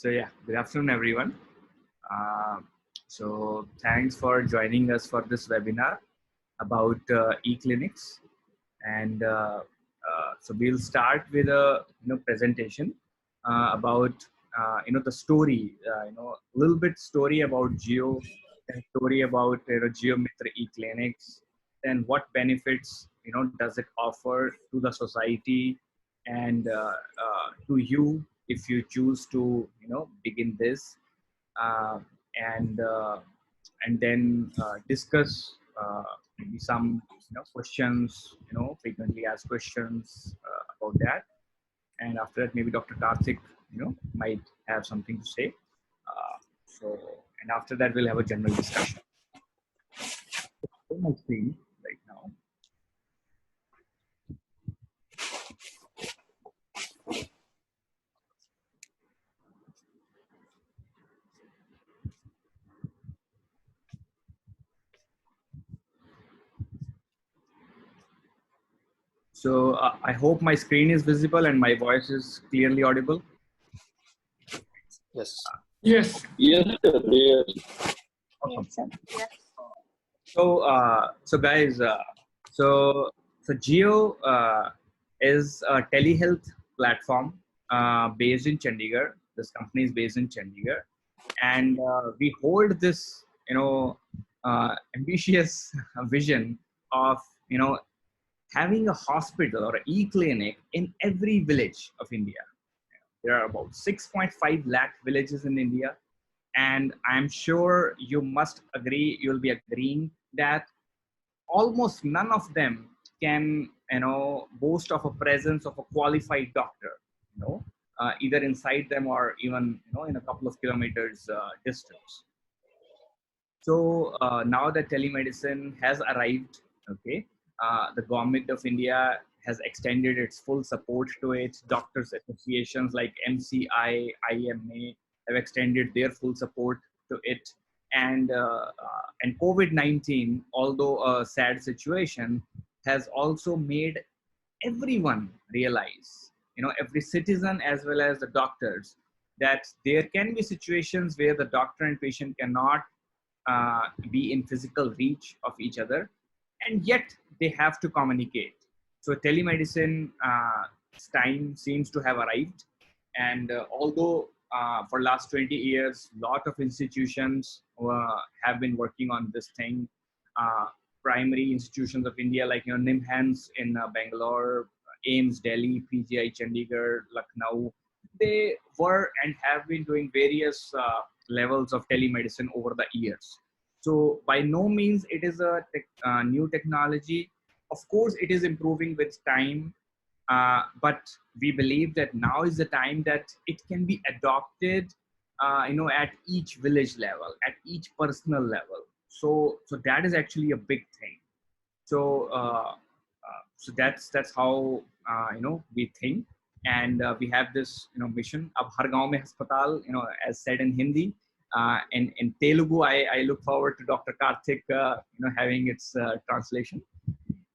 Yeah, good afternoon, everyone. Uh, Thanks for joining us for this webinar about e-clinics. And we'll start with a presentation about the story, a little bit story about Geo, and story about Geo Mitra e-clinics, and what benefits does it offer to the society and to you if you choose to begin this uh, and and then discuss maybe some questions, frequently asked questions about that. And after that, maybe Dr. Karthik might have something to say. And after that, we'll have a general discussion. On my screen right now. I hope my screen is visible and my voice is clearly audible. Yes. Yes. Yes, sir. Yes. Awesome. Yes, sir. Yes. So guys, Geo is a telehealth platform based in Chandigarh. This company is based in Chandigarh, and we hold this, ambitious vision of, having a hospital or an e-clinic in every village of India. There are about 6.5 lakh villages in India, and I'm sure you must agree, you'll be agreeing that almost none of them can boast of a presence of a qualified doctor, either inside them or even in a couple of kilometers distance. So now that telemedicine has arrived, okay, the government of India has extended its full support to it. Doctors associations like MCI, IMA have extended their full support to it. And COVID-19, although a sad situation, has also made everyone realize, every citizen as well as the doctors, that there can be situations where the doctor and patient cannot be in physical reach of each other, and yet they have to communicate. So telemedicine time seems to have arrived, and although for last 20 years, lot of institutions have been working on this thing. Primary institutions of India like NIMHANS in Bangalore, AIMS Delhi, PGI Chandigarh, Lucknow, they were and have been doing various levels of telemedicine over the years. So by no means it is a new technology. Of course, it is improving with time, but we believe that now is the time that it can be adopted, at each village level, at each personal level. So that is actually a big thing. So that's how we think, and we have this mission. Ab har gaon mein hospital, as said in Hindi. In Telugu, I look forward to Dr. Karthik having its translation.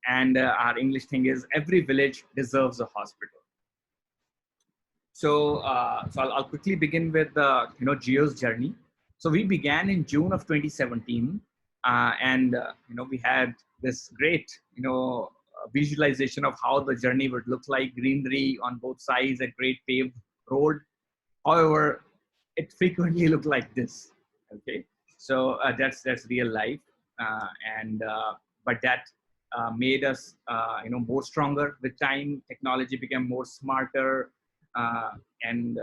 And our English thing is every village deserves a hospital. So I'll quickly begin with Geo's journey. So we began in June of 2017, and we had this great visualization of how the journey would look like: greenery on both sides, a great paved road. However, it frequently looked like this. Okay, so that's real life, and but that made us more stronger with time. Technology became more smarter, uh, and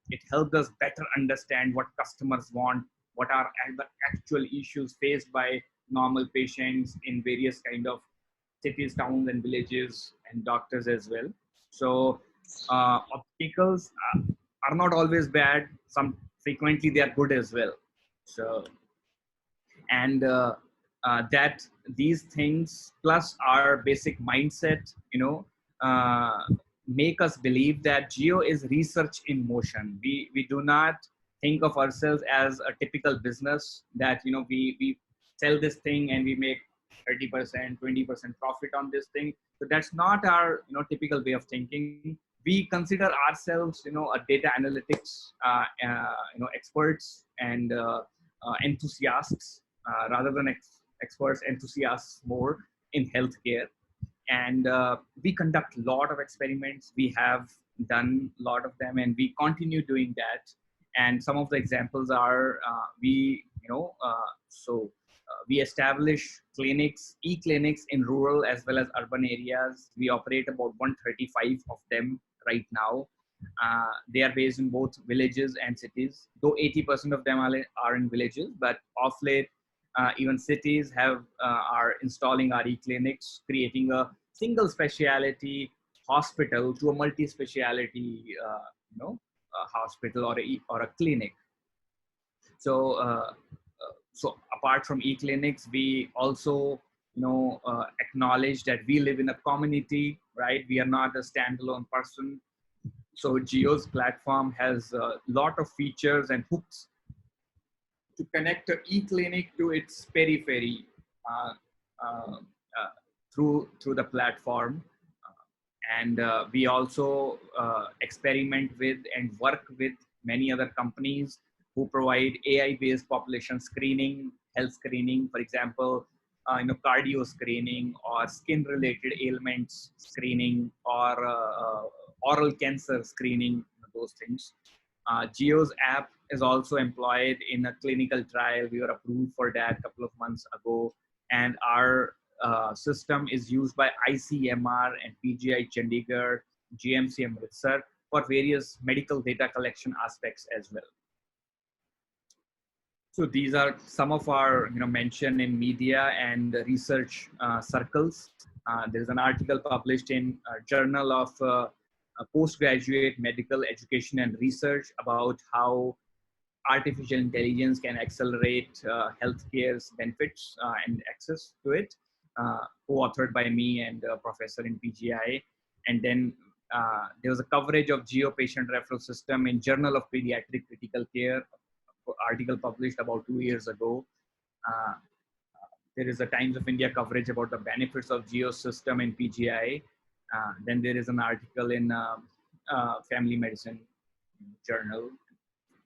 it helped us better understand what customers want, what are the actual issues faced by normal patients in various kind of cities, towns, and villages, and doctors as well. So obstacles are not always bad. Some frequently they are good as well. So and that these things plus our basic mindset, uh, make us believe that Geo is research in motion. We do not think of ourselves as a typical business that we sell this thing and we make 30%, 20% profit on this thing. So that's not our typical way of thinking. We consider ourselves, a data analytics, experts and enthusiasts, rather than experts, enthusiasts more in healthcare. And we conduct a lot of experiments. We have done a lot of them, and we continue doing that. And some of the examples are, we establish clinics, e-clinics in rural as well as urban areas. We operate about 135 of them right now. They are based in both villages and cities, though 80% of them are in villages, but of late, even cities are installing our e-clinics, creating a single specialty hospital to a multi-speciality, hospital or a clinic. So, apart from e-clinics, we also, acknowledge that we live in a community, right? We are not a standalone person. So Geo's platform has a lot of features and hooks to connect the e-clinic to its periphery uh, uh, through the platform. And we also experiment with and work with many other companies who provide AI-based population screening, health screening, for example, cardio screening or skin-related ailments screening or oral cancer screening, those things. Geo's app is also employed in a clinical trial. We were approved for that a couple of months ago. And our system is used by ICMR and PGI Chandigarh, GMC Amritsar for various medical data collection aspects as well. So these are some of our mention in media and research circles. There's an article published in Journal of Postgraduate Medical Education and Research about how artificial intelligence can accelerate healthcare's benefits and access to it, co-authored by me and a professor in PGI. And then there was a coverage of Geo patient referral system in Journal of Pediatric Critical Care, article published about 2 years ago. There is a Times of India coverage about the benefits of Geo system in PGI. Then there is an article in Family Medicine Journal,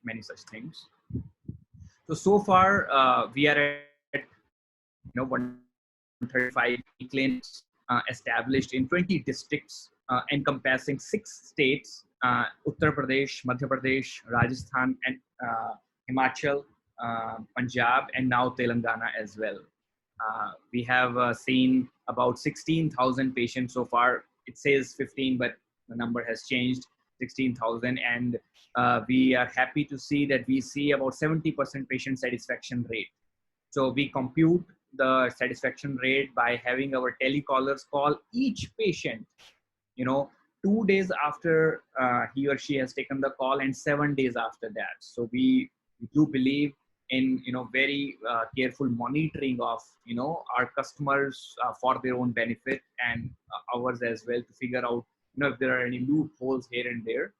many such things. So far, we are at 135 clinics established in 20 districts encompassing 6 states: Uttar Pradesh, Madhya Pradesh, Rajasthan, and Himachal, Punjab, and now Telangana as well. We have seen about 16,000 patients so far. It says 15, but the number has changed, 16,000. And we are happy to see that we see about 70% patient satisfaction rate. So we compute the satisfaction rate by having our telecallers call each patient, 2 days after he or she has taken the call and 7 days after that. So we do believe in very careful monitoring of our customers for their own benefit and ours as well, to figure out if there are any loopholes here and there.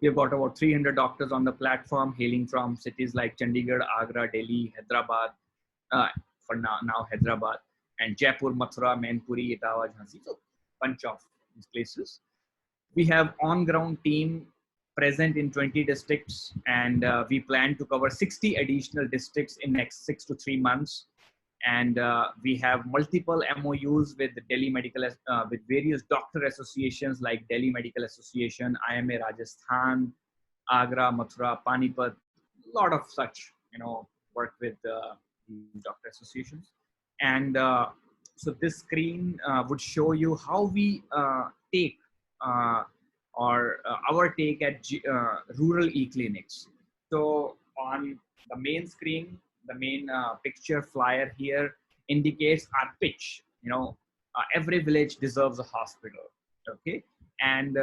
We have got about 300 doctors on the platform, hailing from cities like Chandigarh, Agra, Delhi, Hyderabad, for now Hyderabad, and Jaipur, Mathura, Mainpuri, Etawah, Jhansi. So bunch of these places. We have on-ground team present in 20 districts, and we plan to cover 60 additional districts in next 6 to 3 months. And we have multiple MOUs with Delhi Medical, with various doctor associations like Delhi Medical Association, IMA Rajasthan, Agra, Mathura, Panipat, a lot of such, work with doctor associations. And so this screen would show you how we take our take at rural e-clinics. So on the main screen, the main picture flyer here indicates our pitch. Every village deserves a hospital. Okay, and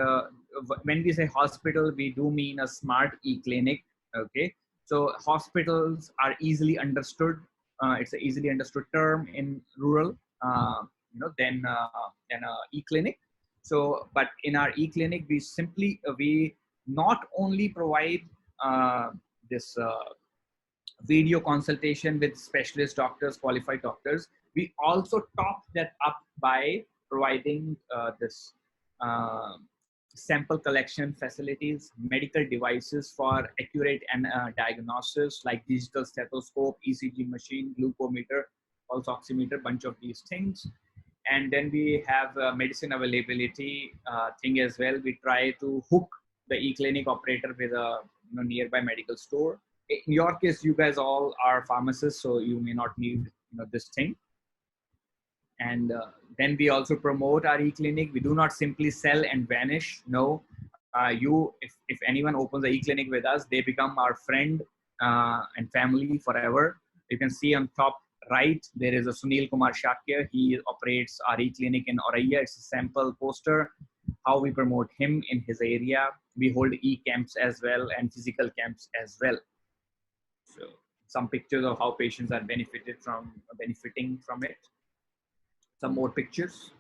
when we say hospital, we do mean a smart e-clinic. Okay, so hospitals are easily understood. It's an easily understood term in rural, than e-clinic. So, but in our e-clinic, we not only provide this video consultation with specialist doctors, qualified doctors, we also top that up by providing this sample collection facilities, medical devices for accurate and diagnosis like digital stethoscope, ECG machine, glucometer, pulse oximeter, bunch of these things. And then we have medicine availability thing as well. We try to hook the e-clinic operator with a nearby medical store. In your case, you guys all are pharmacists, so you may not need this thing. And then we also promote our e-clinic. We do not simply sell and vanish. No, if anyone opens an e-clinic with us, they become our friend and family forever. You can see on top right, there is a Sunil Kumar Shakya. He operates our e-clinic in Auraiya. It's a sample poster, how we promote him in his area. We hold e-camps as well and physical camps as well. So some pictures of how patients are benefiting from it. Some more pictures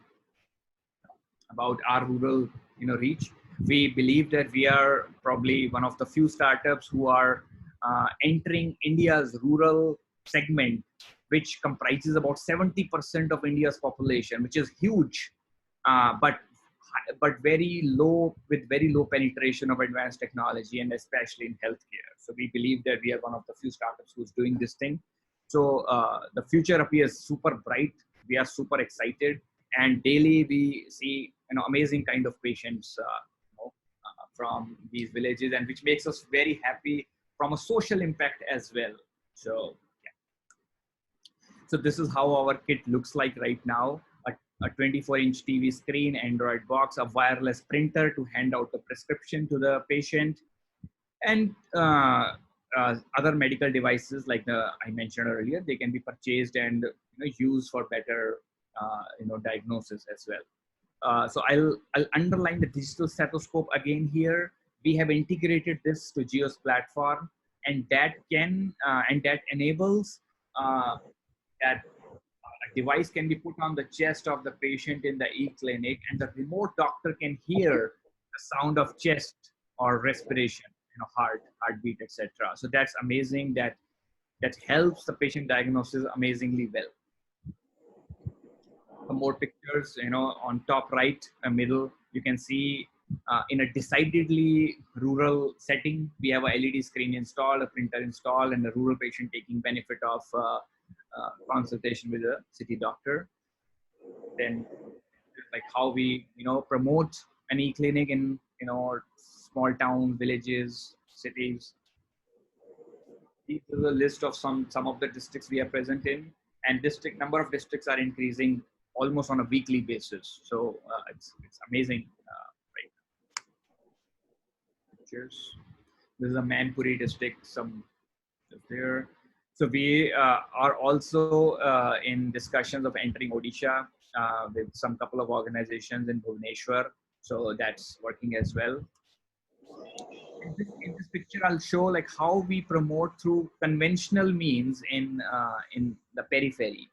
about our rural reach. We believe that we are probably one of the few startups who are entering India's rural segment, which comprises about 70% of India's population, which is huge, but very low, with very low penetration of advanced technology, and especially in healthcare. So we believe that we are one of the few startups who's doing this thing. So the future appears super bright. We are super excited, and daily we see amazing kind of patients from these villages, and which makes us very happy from a social impact as well. So yeah. So this is how our kit looks like right now. A 24-inch TV screen, Android box, a wireless printer to hand out the prescription to the patient, and other medical devices like I mentioned earlier. They can be purchased and used for better diagnosis as well. So I'll underline the digital stethoscope again here. We have integrated this to Geo's platform, and that enables that a device can be put on the chest of the patient in the e-clinic, and the remote doctor can hear the sound of chest or respiration, heartbeat, etc. So that's amazing. That helps the patient diagnosis amazingly well. Some more pictures, on top right, middle, you can see in a decidedly rural setting, we have a LED screen installed, a printer installed, and a rural patient taking benefit of consultation with a city doctor. Then like how we promote an e-clinic in small towns, villages, cities. This is a list of some of the districts we are present in, and number of districts are increasing almost on a weekly basis. So it's amazing. Right. Pictures. This is a Manpuri district. Some there. So we are also in discussions of entering Odisha with some couple of organizations in Bhubaneswar. So that's working as well. In this picture, I'll show like how we promote through conventional means in the periphery.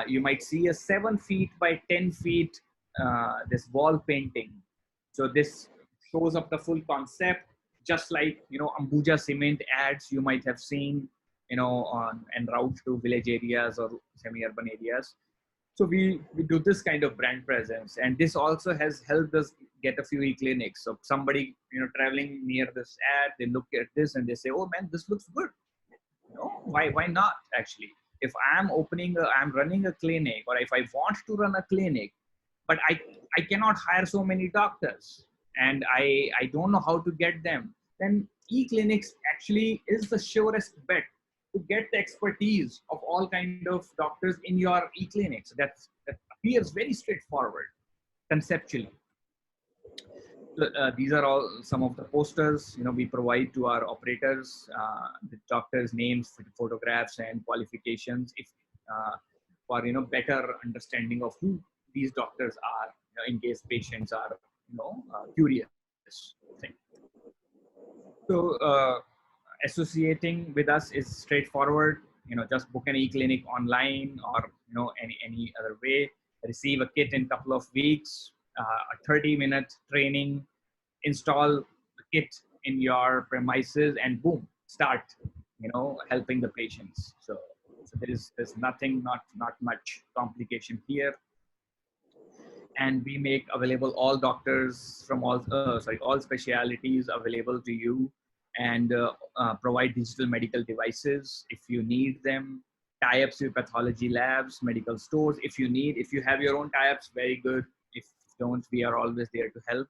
You might see a 7 feet by 10 feet this wall painting. So this shows up the full concept, just like Ambuja cement ads you might have seen on en route to village areas or semi-urban areas. So we do this kind of brand presence, and this also has helped us get a few e-clinics. So somebody traveling near this ad, they look at this and they say, "Oh man, this looks good. Why not?" Actually, if I'm running a clinic, or if I want to run a clinic, but I cannot hire so many doctors, and I don't know how to get them, then e-clinics actually is the surest bet to get the expertise of all kind of doctors in your e-clinics. That appears very straightforward conceptually. So, these are all some of the posters we provide to our operators, the doctors' names, photographs, and qualifications, if for better understanding of who these doctors are, in case patients are curious. So associating with us is straightforward. Just book an e-clinic online, or any other way. Receive a kit in a couple of weeks. A 30-minute training. Install the kit in your premises, and boom, start helping the patients. So there's nothing, not much complication here. and we make available all doctors from all specialities available to you, and provide digital medical devices if you need them, tie-ups with pathology labs, medical stores if you have your own tie-ups, very good. If don't, we are always there to help.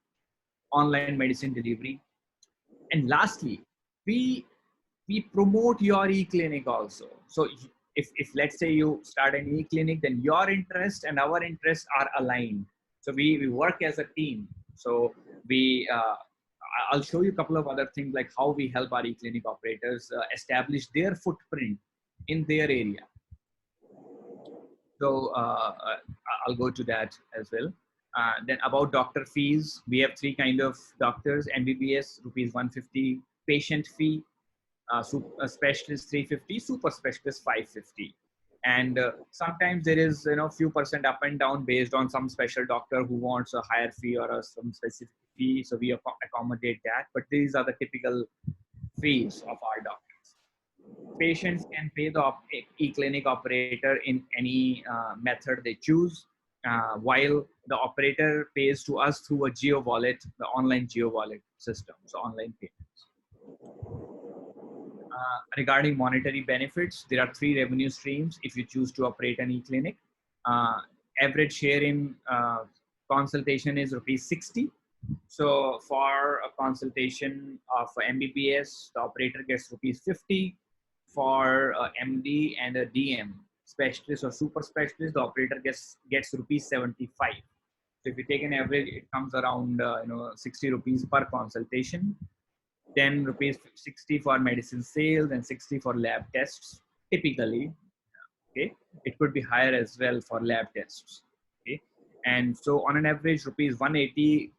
Online medicine delivery. And lastly, we we promote your e-clinic also. So if let's say you start an e-clinic, then your interest and our interests are aligned. So we work as a team. So we I'll show you a couple of other things, like how we help our e-clinic operators establish their footprint in their area. So I'll go to that as well. Then about doctor fees, we have three kind of doctors: MBBS rupees 150 patient fee, specialist 350, super specialist 550. And sometimes there is few percent up and down based on some special doctor who wants a higher fee or some specific fee, so we accommodate that. But these are the typical fees of our doctors. Patients can pay the e-clinic operator in any method they choose, while the operator pays to us through a geo wallet, the online geo wallet system, so online payments. Regarding monetary benefits, there are three revenue streams if you choose to operate an e-clinic. Average share in consultation is rupees 60. So for a consultation of MBBS, the operator gets rupees 50. For MD and a DM, specialist or super specialist, the operator gets rupees 75. So if you take an average, it comes around 60 rupees per consultation. Then rupees 60 for medicine sales and 60 for lab tests typically. Okay, it could be higher as well for lab tests. Okay, and so on an average rupees 180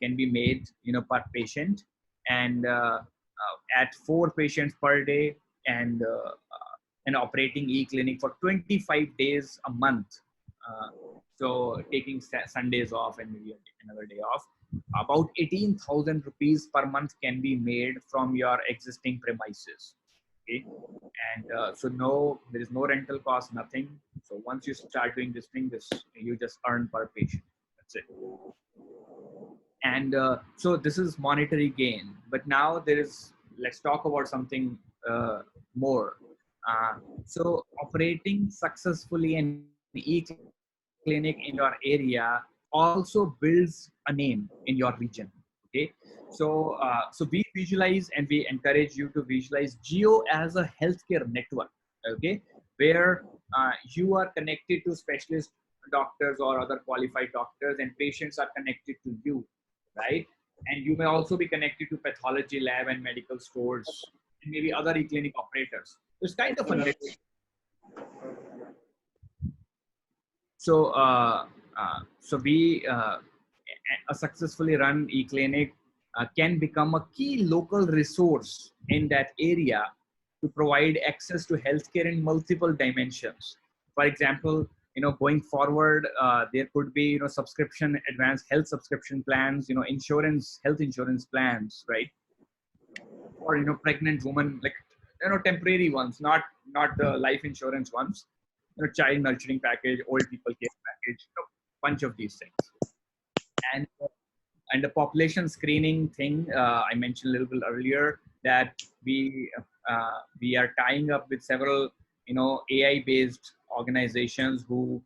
can be made per patient, and at 4 patients per day, and an operating e-clinic for 25 days a month. So taking Sundays off and maybe another day off, about 18,000 rupees per month can be made from your existing premises. Okay, and so there is no rental cost, nothing. So once you start doing this thing, you just earn per patient. That's it. And so this is monetary gain. But now let's talk about something more. So operating successfully an e-clinic in your area also builds a name in your region. Okay, so we visualize and we encourage you to visualize Geo as a healthcare network. Okay, where you are connected to specialist doctors or other qualified doctors, and patients are connected to you, right? And you may also be connected to pathology lab and medical stores and maybe other e-clinic operators. It's kind of a network. So we a successfully run e-clinic can become a key local resource in that area to provide access to healthcare in multiple dimensions. For example, going forward, there could be subscription, advanced health subscription plans, health insurance plans, right? Or pregnant women, like temporary ones, not the life insurance ones. Child nurturing package, old people care package, bunch of these things. And the population screening thing, I mentioned a little bit earlier, that we are tying up with several AI based organizations who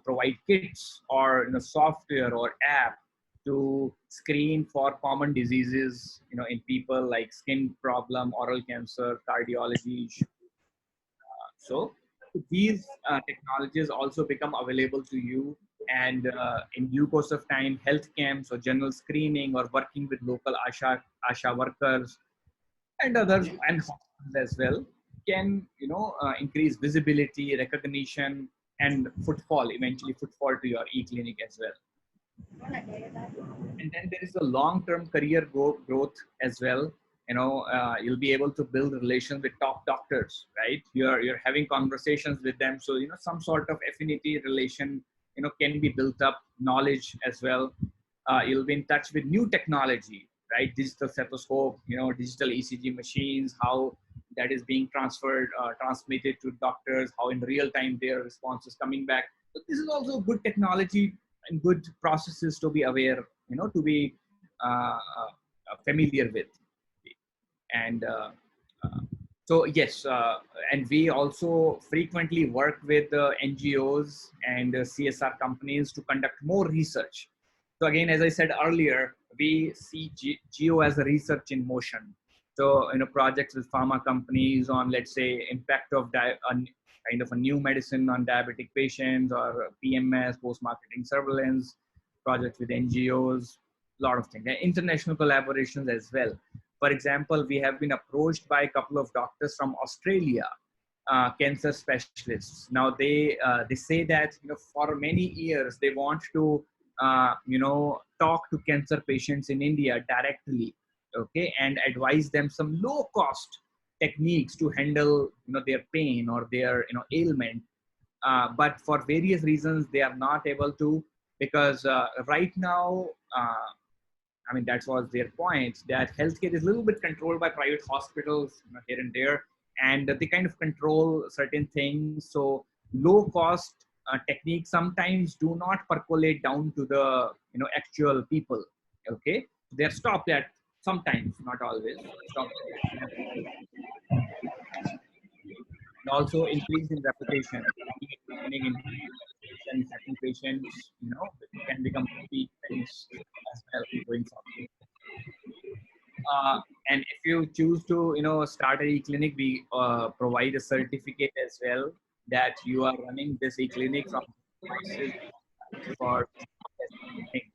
provide kits or software or app to screen for common diseases in people, like skin problem, oral cancer, cardiology. So these technologies also become available to you, and in due course of time, health camps or general screening or working with local ASHA workers and others and hospitals as well can increase visibility, recognition, and eventually footfall to your e-clinic as well. And then there is a long-term career growth as well. You'll be able to build relations with top doctors, right? You're having conversations with them, so some sort of affinity relation can be built up, knowledge as well. You'll be in touch with new technology, right? Digital stethoscope, digital ECG machines, how that is being transmitted to doctors, how in real time their response is coming back. So this is also good technology and good processes to be aware, to be familiar with. And uh, so yes, and we also frequently work with NGOs and CSR companies to conduct more research. So again, as I said earlier, we see geo as a research in motion. So projects with pharma companies on, let's say, impact of kind of a new medicine on diabetic patients, or PMS, post-marketing surveillance, projects with NGOs, a lot of things, and international collaborations as well. For example, we have been approached by a couple of doctors from Australia, cancer specialists. Now they say that for many years they want to talk to cancer patients in India directly, okay, and advise them some low cost techniques to handle their pain or their ailment. But for various reasons they are not able to, because right now, I mean, that was their point, that healthcare is a little bit controlled by private hospitals, here and there, and they kind of control certain things. So low cost techniques sometimes do not percolate down to the actual people. Okay, they're stopped at sometimes, not always. Stopped at, and also increase in reputation. Having and certain patients, can become repeat things as well going forward. And if you choose to, start an e-clinic, we provide a certificate as well that you are running this e-clinic from devices for testing.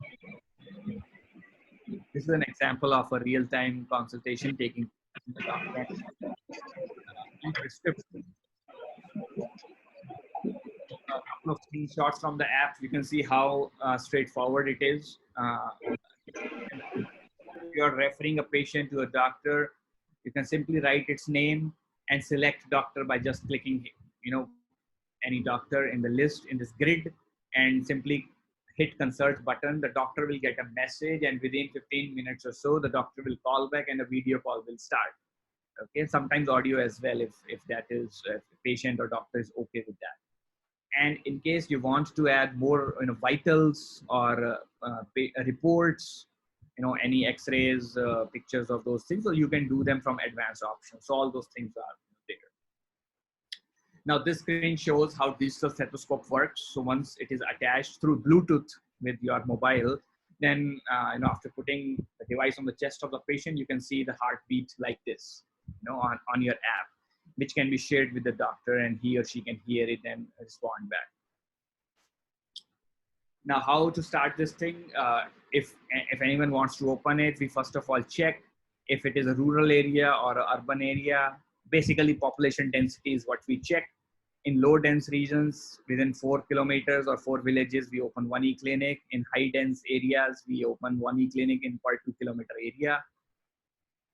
This is an example of a real-time consultation taking place in the doctor e-prescription. A couple of screenshots from the app, you can see how straightforward it is. If you're referring a patient to a doctor, you can simply write its name and select doctor by just clicking, any doctor in the list in this grid, and simply hit consult button. The doctor will get a message, and within 15 minutes or so, the doctor will call back and a video call will start. Okay, sometimes audio as well, if that is, if the patient or doctor is okay with that. And in case you want to add more vitals or reports, any x-rays, pictures of those things, so you can do them from advanced options. So all those things are there. Now this screen shows how digital stethoscope works. So once it is attached through Bluetooth with your mobile, then after putting the device on the chest of the patient, you can see the heartbeat like this, on your app, which can be shared with the doctor, and he or she can hear it and respond back. Now, how to start this thing? If anyone wants to open it, we first of all check if it is a rural area or an urban area. Basically, population density is what we check. In low dense regions, within 4 kilometers or 4 villages, we open one e-clinic. In high dense areas, we open one e-clinic in per 2 kilometer area.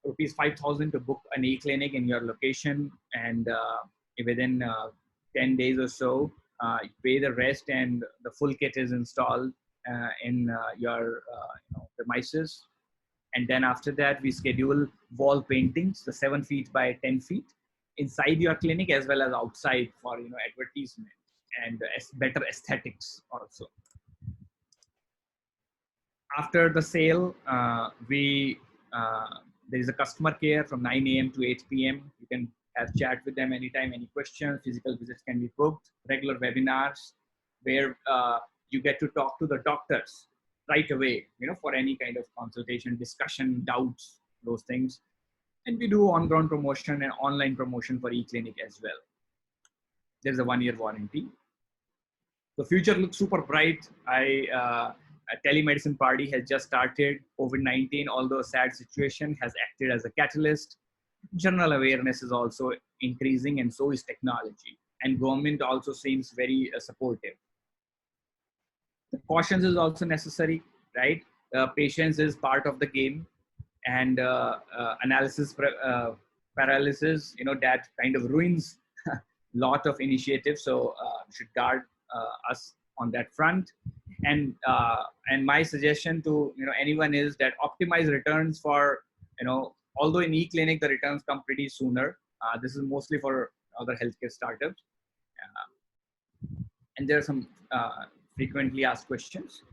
Rupees 5,000 to book an e-clinic in your location, and within 10 days or so, you pay the rest, and the full kit is installed in your premises. And then after that, we schedule wall paintings, the 7 feet by 10 feet, inside your clinic as well as outside for advertisement and better aesthetics also. After the sale, there is a customer care from 9 a.m. to 8 p.m. You can have chat with them anytime, any questions. Physical visits can be booked. Regular webinars where you get to talk to the doctors right away, for any kind of consultation, discussion, doubts, those things. And we do on-ground promotion and online promotion for e-clinic as well. There's a 1-year warranty. The future looks super bright. A telemedicine party has just started. COVID-19, although a sad situation, has acted as a catalyst. General awareness is also increasing, and so is technology. And government also seems very supportive. The cautions is also necessary, right? Patience is part of the game, and analysis paralysis, that kind of ruins a lot of initiatives. So we should guard us on that front. And my suggestion to anyone is that optimize returns for although in e-clinic the returns come pretty sooner. This is mostly for other healthcare startups, and there are some frequently asked questions.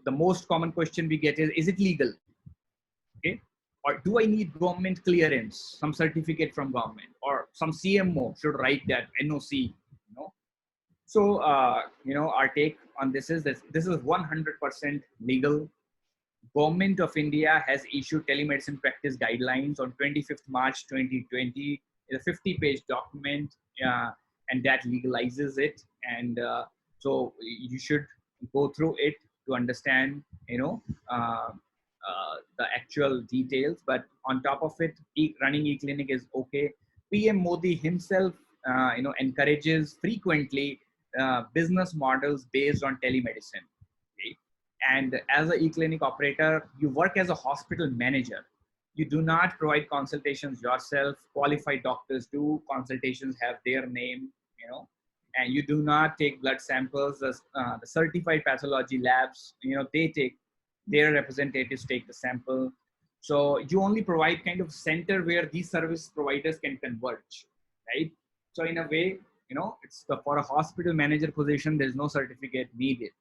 The most common question we get is it legal? Okay. Or do I need government clearance, some certificate from government, or some CMO should write that NOC, you know? So, our take on this is that this is 100% legal. Government of India has issued telemedicine practice guidelines on 25th March 2020. It's a 50-page document, and that legalizes it. And so you should go through it to understand, the actual details. But on top of it, running e-clinic is okay. PM Modi himself, encourages frequently business models based on telemedicine. Okay? And as an e-clinic operator, you work as a hospital manager. You do not provide consultations yourself. Qualified doctors do. Consultations have their name, and you do not take blood samples. The certified pathology labs, they take, their representatives take the sample. So you only provide kind of center where these service providers can converge, right? So in a way, it's for a hospital manager position, there's no certificate needed.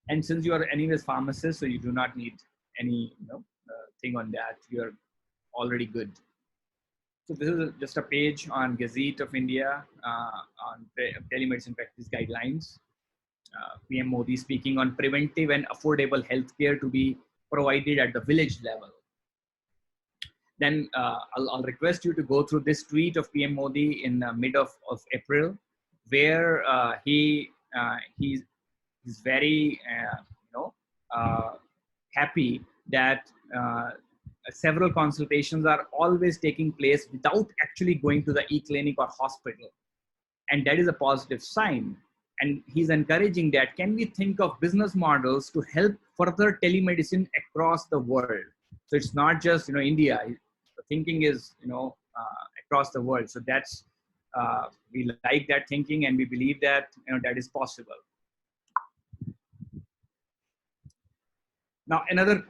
And since you are anyways pharmacist, so you do not need any thing on that. You're already good. So this is just a page on Gazette of India on telemedicine practice guidelines. PM Modi speaking on preventive and affordable healthcare to be provided at the village level. Then I'll request you to go through this tweet of PM Modi in mid of April, where he's very happy that several consultations are always taking place without actually going to the e-clinic or hospital, and that is a positive sign. And he's encouraging that, can we think of business models to help further telemedicine across the world? So it's not just India. The thinking is across the world. So that's we like that thinking, and we believe that that is possible. Now another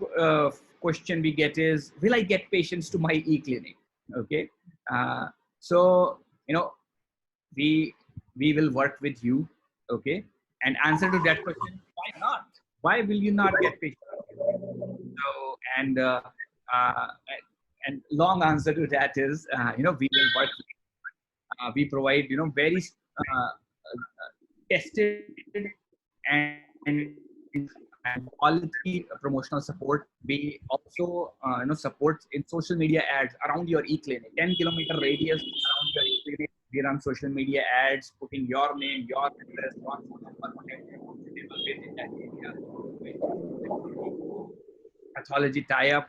question we get is, will I get patients to my e-clinic? Okay, so we will work with you. Okay, and answer to that question, why not? Why will you not get patients? So and long answer to that is, we will work. We provide very tested and quality promotional support. We also support in social media ads around your e-clinic, 10-kilometer radius around your e-clinic. We run social media ads, putting your name, your address, your phone number, whatever you're comfortable with in that area. Pathology tie-up.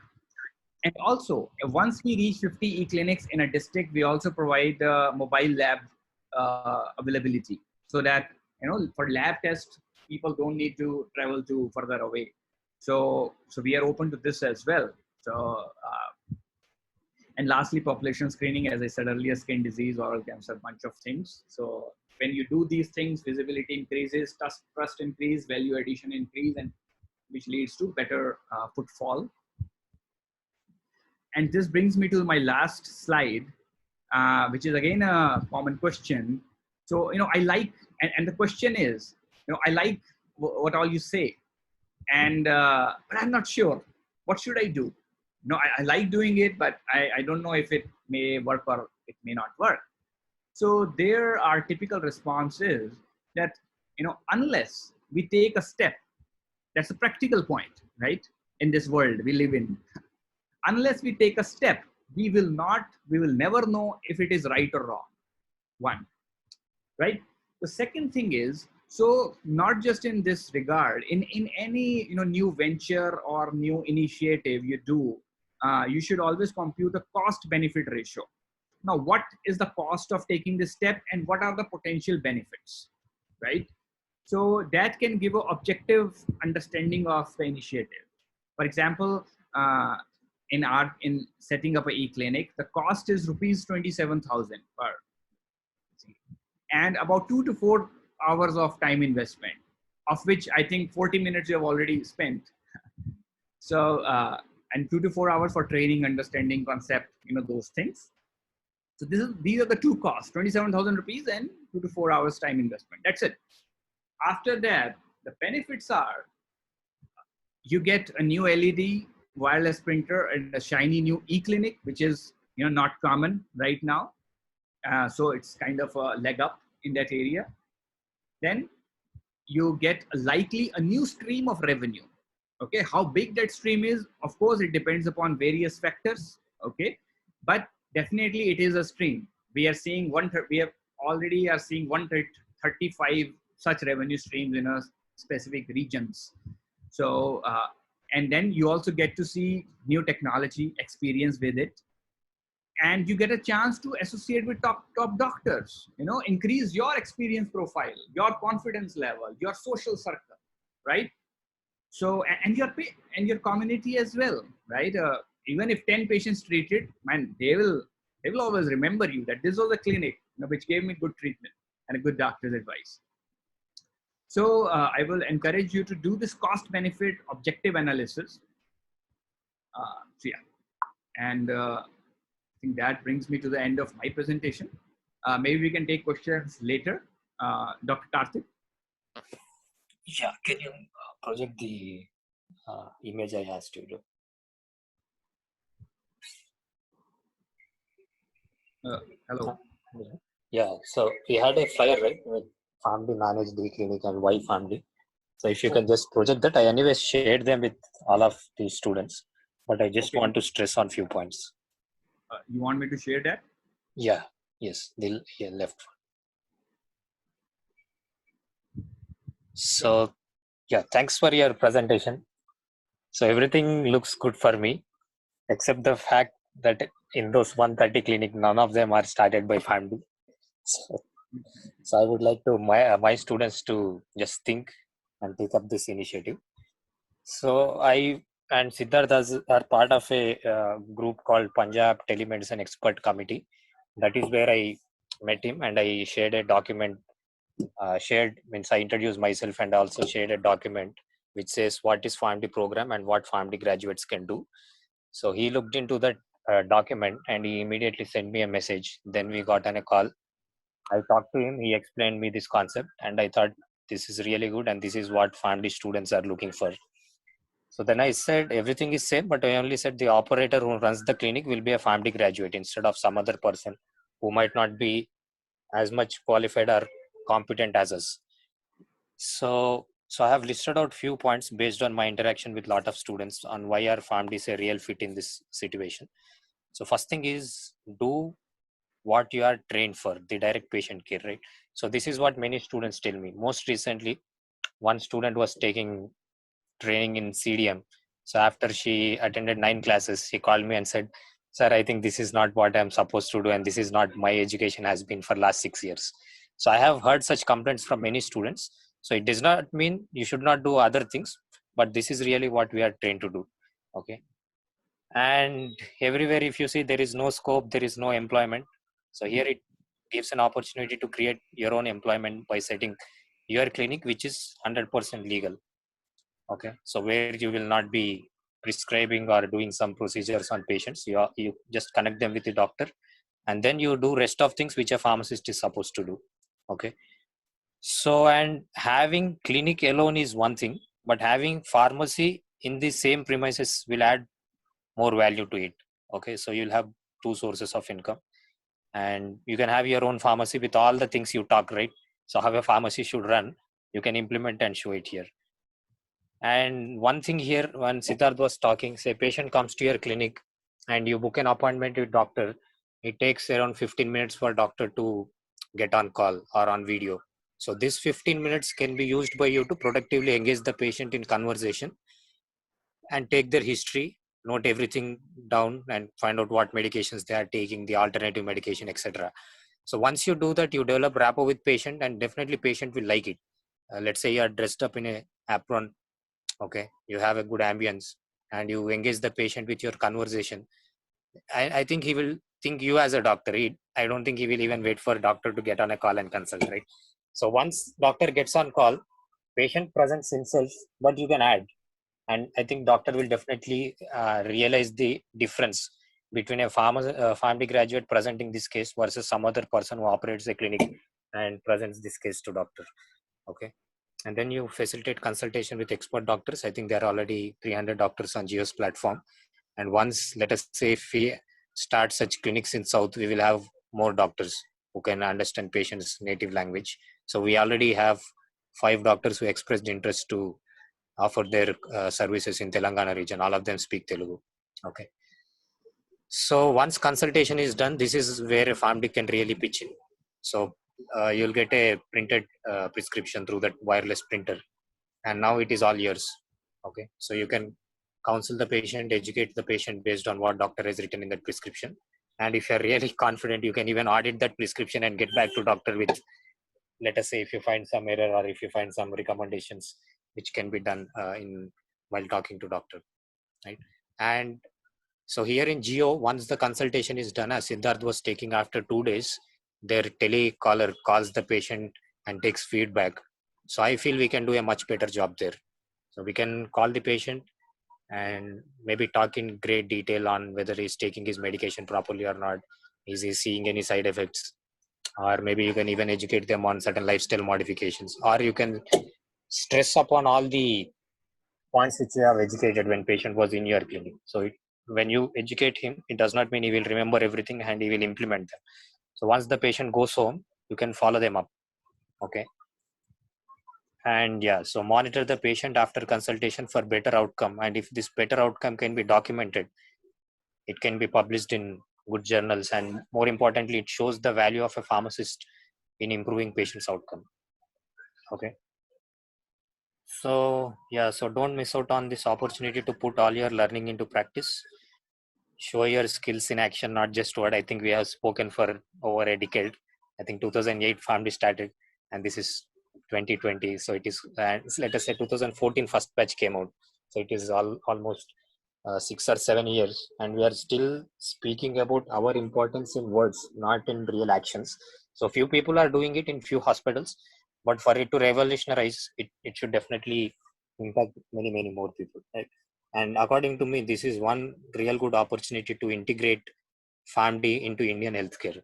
And also, once we reach 50 e-clinics in a district, we also provide mobile lab availability, so that for lab tests, people don't need to travel to further away. So we are open to this as well. So and lastly, population screening, as I said earlier, skin disease, oral cancer, bunch of things. So when you do these things, visibility increases, trust increase, value addition increase, and which leads to better footfall. And this brings me to my last slide, which is again a common question. So I like, and the question is, I like what all you say, and but I'm not sure. What should I do? I like doing it, but I don't know if it may work or it may not work. So there are typical responses that, unless we take a step, that's a practical point, right? In this world we live in, unless we take a step, we will never know if it is right or wrong. One, right? The second thing is, so not just in this regard, in any new venture or new initiative you do, you should always compute the cost benefit ratio. Now, what is the cost of taking this step, and what are the potential benefits, right? So that can give an objective understanding of the initiative. For example, in setting up an e-clinic, the cost is rupees 27,000 per, and about 2 to 4 hours of time investment, of which I think 40 minutes you have already spent. So and 2 to 4 hours for training, understanding concept, those things. So these are the two costs: 27,000 rupees and 2 to 4 hours time investment. That's it. after that, the benefits are you get a new LED wireless printer and a shiny new e-clinic, which is not common right now. So it's kind of a leg up in that area. Then you get likely a new stream of revenue. Okay, how big that stream is, of course, it depends upon various factors. Okay, but definitely it is a stream. We are seeing we have already are seeing 135 such revenue streams in a specific regions. So and then you also get to see new technology, experience with it, and you get a chance to associate with top doctors, increase your experience profile, your confidence level, your social circle, right? So and your community as well, right? Even if 10 patients treated, man, they will always remember you that this was a clinic which gave me good treatment and a good doctor's advice. So I will encourage you to do this cost benefit objective analysis. So yeah, and I think that brings me to the end of my presentation. Maybe we can take questions later. Dr. Karthik? Yeah, can you project the image I asked you to? Hello. Yeah, so we had a flyer, right, with family managed the clinic and why family. So if you can just project that, I anyways shared them with all of the students, but I just want to stress on few points. You want me to share that? Yeah, yes, the left one. So yeah, thanks for your presentation. So everything looks good for me, except the fact that in those 130 clinic, none of them are started by family. So I would like to my students to just think and take up this initiative. So I and Siddharth are part of a group called Punjab Telemedicine Expert Committee. That is where I met him, and I shared a document. Shared means I introduced myself and also shared a document which says what is PharmD program and what PharmD graduates can do. So he looked into that document and he immediately sent me a message. Then we got on a call. I talked to him. He explained me this concept, and I thought this is really good, and this is what PharmD students are looking for. So then I said everything is same, but I only said the operator who runs the clinic will be a PharmD graduate instead of some other person who might not be as much qualified or competent as us. So I have listed out few points based on my interaction with lot of students on why our PharmD is a real fit in this situation. So first thing is do what you are trained for, the direct patient care, right? So this is what many students tell me. Most recently, one student was taking training in CDM. So after she attended 9 classes, she called me and said, "Sir, I think this is not what I'm supposed to do, and this is not my education has been for last 6 years." So I have heard such complaints from many students. So it does not mean you should not do other things, but this is really what we are trained to do. Okay. And everywhere, if you see, there is no scope, there is no employment. So here it gives an opportunity to create your own employment by setting your clinic, which is 100% legal. Okay, so where you will not be prescribing or doing some procedures on patients, you just connect them with the doctor, and then you do rest of things which a pharmacist is supposed to do. Okay, so and having clinic alone is one thing, but having pharmacy in the same premises will add more value to it. Okay, so you'll have two sources of income, and you can have your own pharmacy with all the things you talk, right? So how a pharmacy should run, you can implement and show it here. And one thing here, when Siddharth was talking, say patient comes to your clinic and you book an appointment with doctor, it takes around 15 minutes for doctor to get on call or on video. So this 15 minutes can be used by you to productively engage the patient in conversation and take their history, note everything down and find out what medications they are taking, the alternative medication, etc. So once you do that, you develop rapport with patient and definitely patient will like it. Let's say you are dressed up in a apron. Okay, you have a good ambience and you engage the patient with your conversation. I think he will think you as a doctor. I don't think he will even wait for a doctor to get on a call and consult, right? So once doctor gets on call, patient presents himself, but you can add, and I think doctor will definitely realize the difference between a family graduate presenting this case versus some other person who operates a clinic and presents this case to doctor. Okay, and then you facilitate consultation with expert doctors. I think there are already 300 doctors on Geo's platform. And once, let us say, if we start such clinics in South, we will have more doctors who can understand patients' native language. So we already have 5 doctors who expressed interest to offer their services in Telangana region. All of them speak Telugu. Okay. So once consultation is done, this is where a PharmD can really pitch in. So you'll get a printed prescription through that wireless printer, and now it is all yours. Okay, so you can counsel the patient, educate the patient based on what doctor has written in that prescription. And if you're really confident, you can even audit that prescription and get back to doctor with, let us say, if you find some error or if you find some recommendations which can be done in while talking to doctor, right? And so here in Geo, once the consultation is done, as Siddharth was taking after 2 days, their telecaller calls the patient and takes feedback. So I feel we can do a much better job there. So we can call the patient and maybe talk in great detail on whether he's taking his medication properly or not. Is he seeing any side effects? Or maybe you can even educate them on certain lifestyle modifications. Or you can stress upon all the points which you have educated when patient was in your clinic. So when you educate him, it does not mean he will remember everything and he will implement them. So once the patient goes home, you can follow them up. Okay. And yeah, so monitor the patient after consultation for better outcome. And if this better outcome can be documented, it can be published in good journals. And more importantly, it shows the value of a pharmacist in improving patient's outcome. Okay. So yeah, so don't miss out on this opportunity to put all your learning into practice. Show your skills in action, not just word. I think we have spoken for over a decade. I think 2008 PharmD started, and this is 2020. So it is, let us say 2014 first batch came out. So it is almost 6 or 7 years, and we are still speaking about our importance in words, not in real actions. So few people are doing it in few hospitals, but for it to revolutionize, it should definitely impact many more people. Right? And according to me, this is one real good opportunity to integrate PharmD into Indian healthcare.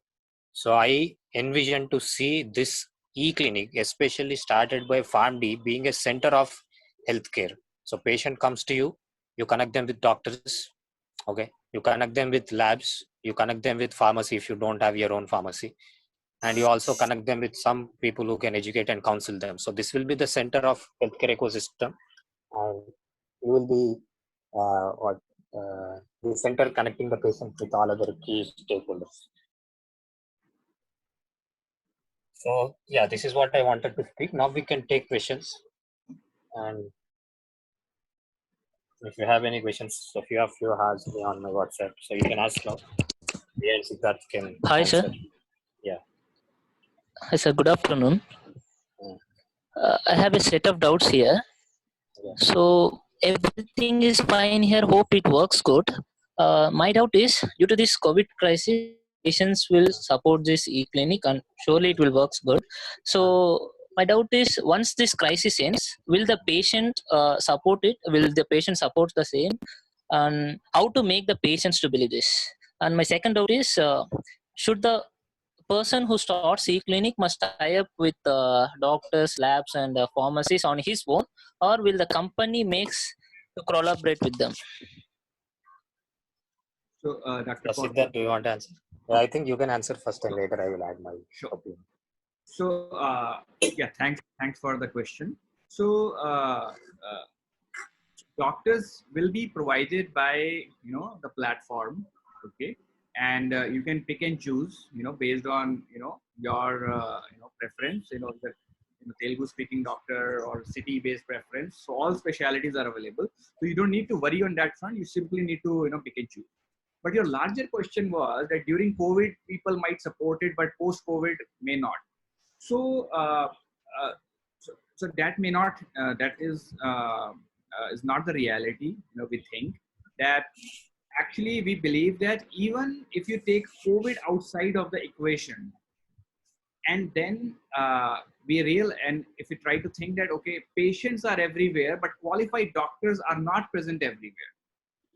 So I envision to see this e-clinic, especially started by PharmD, being a center of healthcare. So patient comes to you, you connect them with doctors, okay? You connect them with labs, you connect them with pharmacy if you don't have your own pharmacy, and you also connect them with some people who can educate and counsel them. So this will be the center of healthcare ecosystem, and you will be what the center connecting the patient with all other key stakeholders. So yeah, this is what I wanted to speak. Now we can take questions, and if you have any questions, Sophia, few has me on my WhatsApp, so you can ask now. Me and Siddharth can Hi, sir. answer. Yeah. Hi, sir. Good afternoon. Mm. I have a set of doubts here. Yeah. So everything is fine here. Hope it works good. My doubt is due to this COVID crisis, patients will support this e-clinic and surely it will work good. So my doubt is once this crisis ends, will the patient support it? Will the patient support the same? And how to make the patients to believe this? And my second doubt is should the person who starts e-clinic must tie up with doctors, labs, and pharmacies on his own, or will the company makes to collaborate with them? So, Dr. Yeah, Kaur, Siddharth, do you want to answer? Yeah, I think you can answer first, and later I will add my sure. opinion. So, yeah, thanks for the question. So, doctors will be provided by the platform, okay, and you can pick and choose, based on your preference, the Telugu speaking doctor or city based preference. So all specialities are available. So you don't need to worry on that front. You simply need to pick and choose. But your larger question was that during COVID, people might support it, but post COVID may not. So, uh, so that may not, is not the reality. We think that actually we believe that even if you take COVID outside of the equation, and then and if we try to think that okay, patients are everywhere, but qualified doctors are not present everywhere.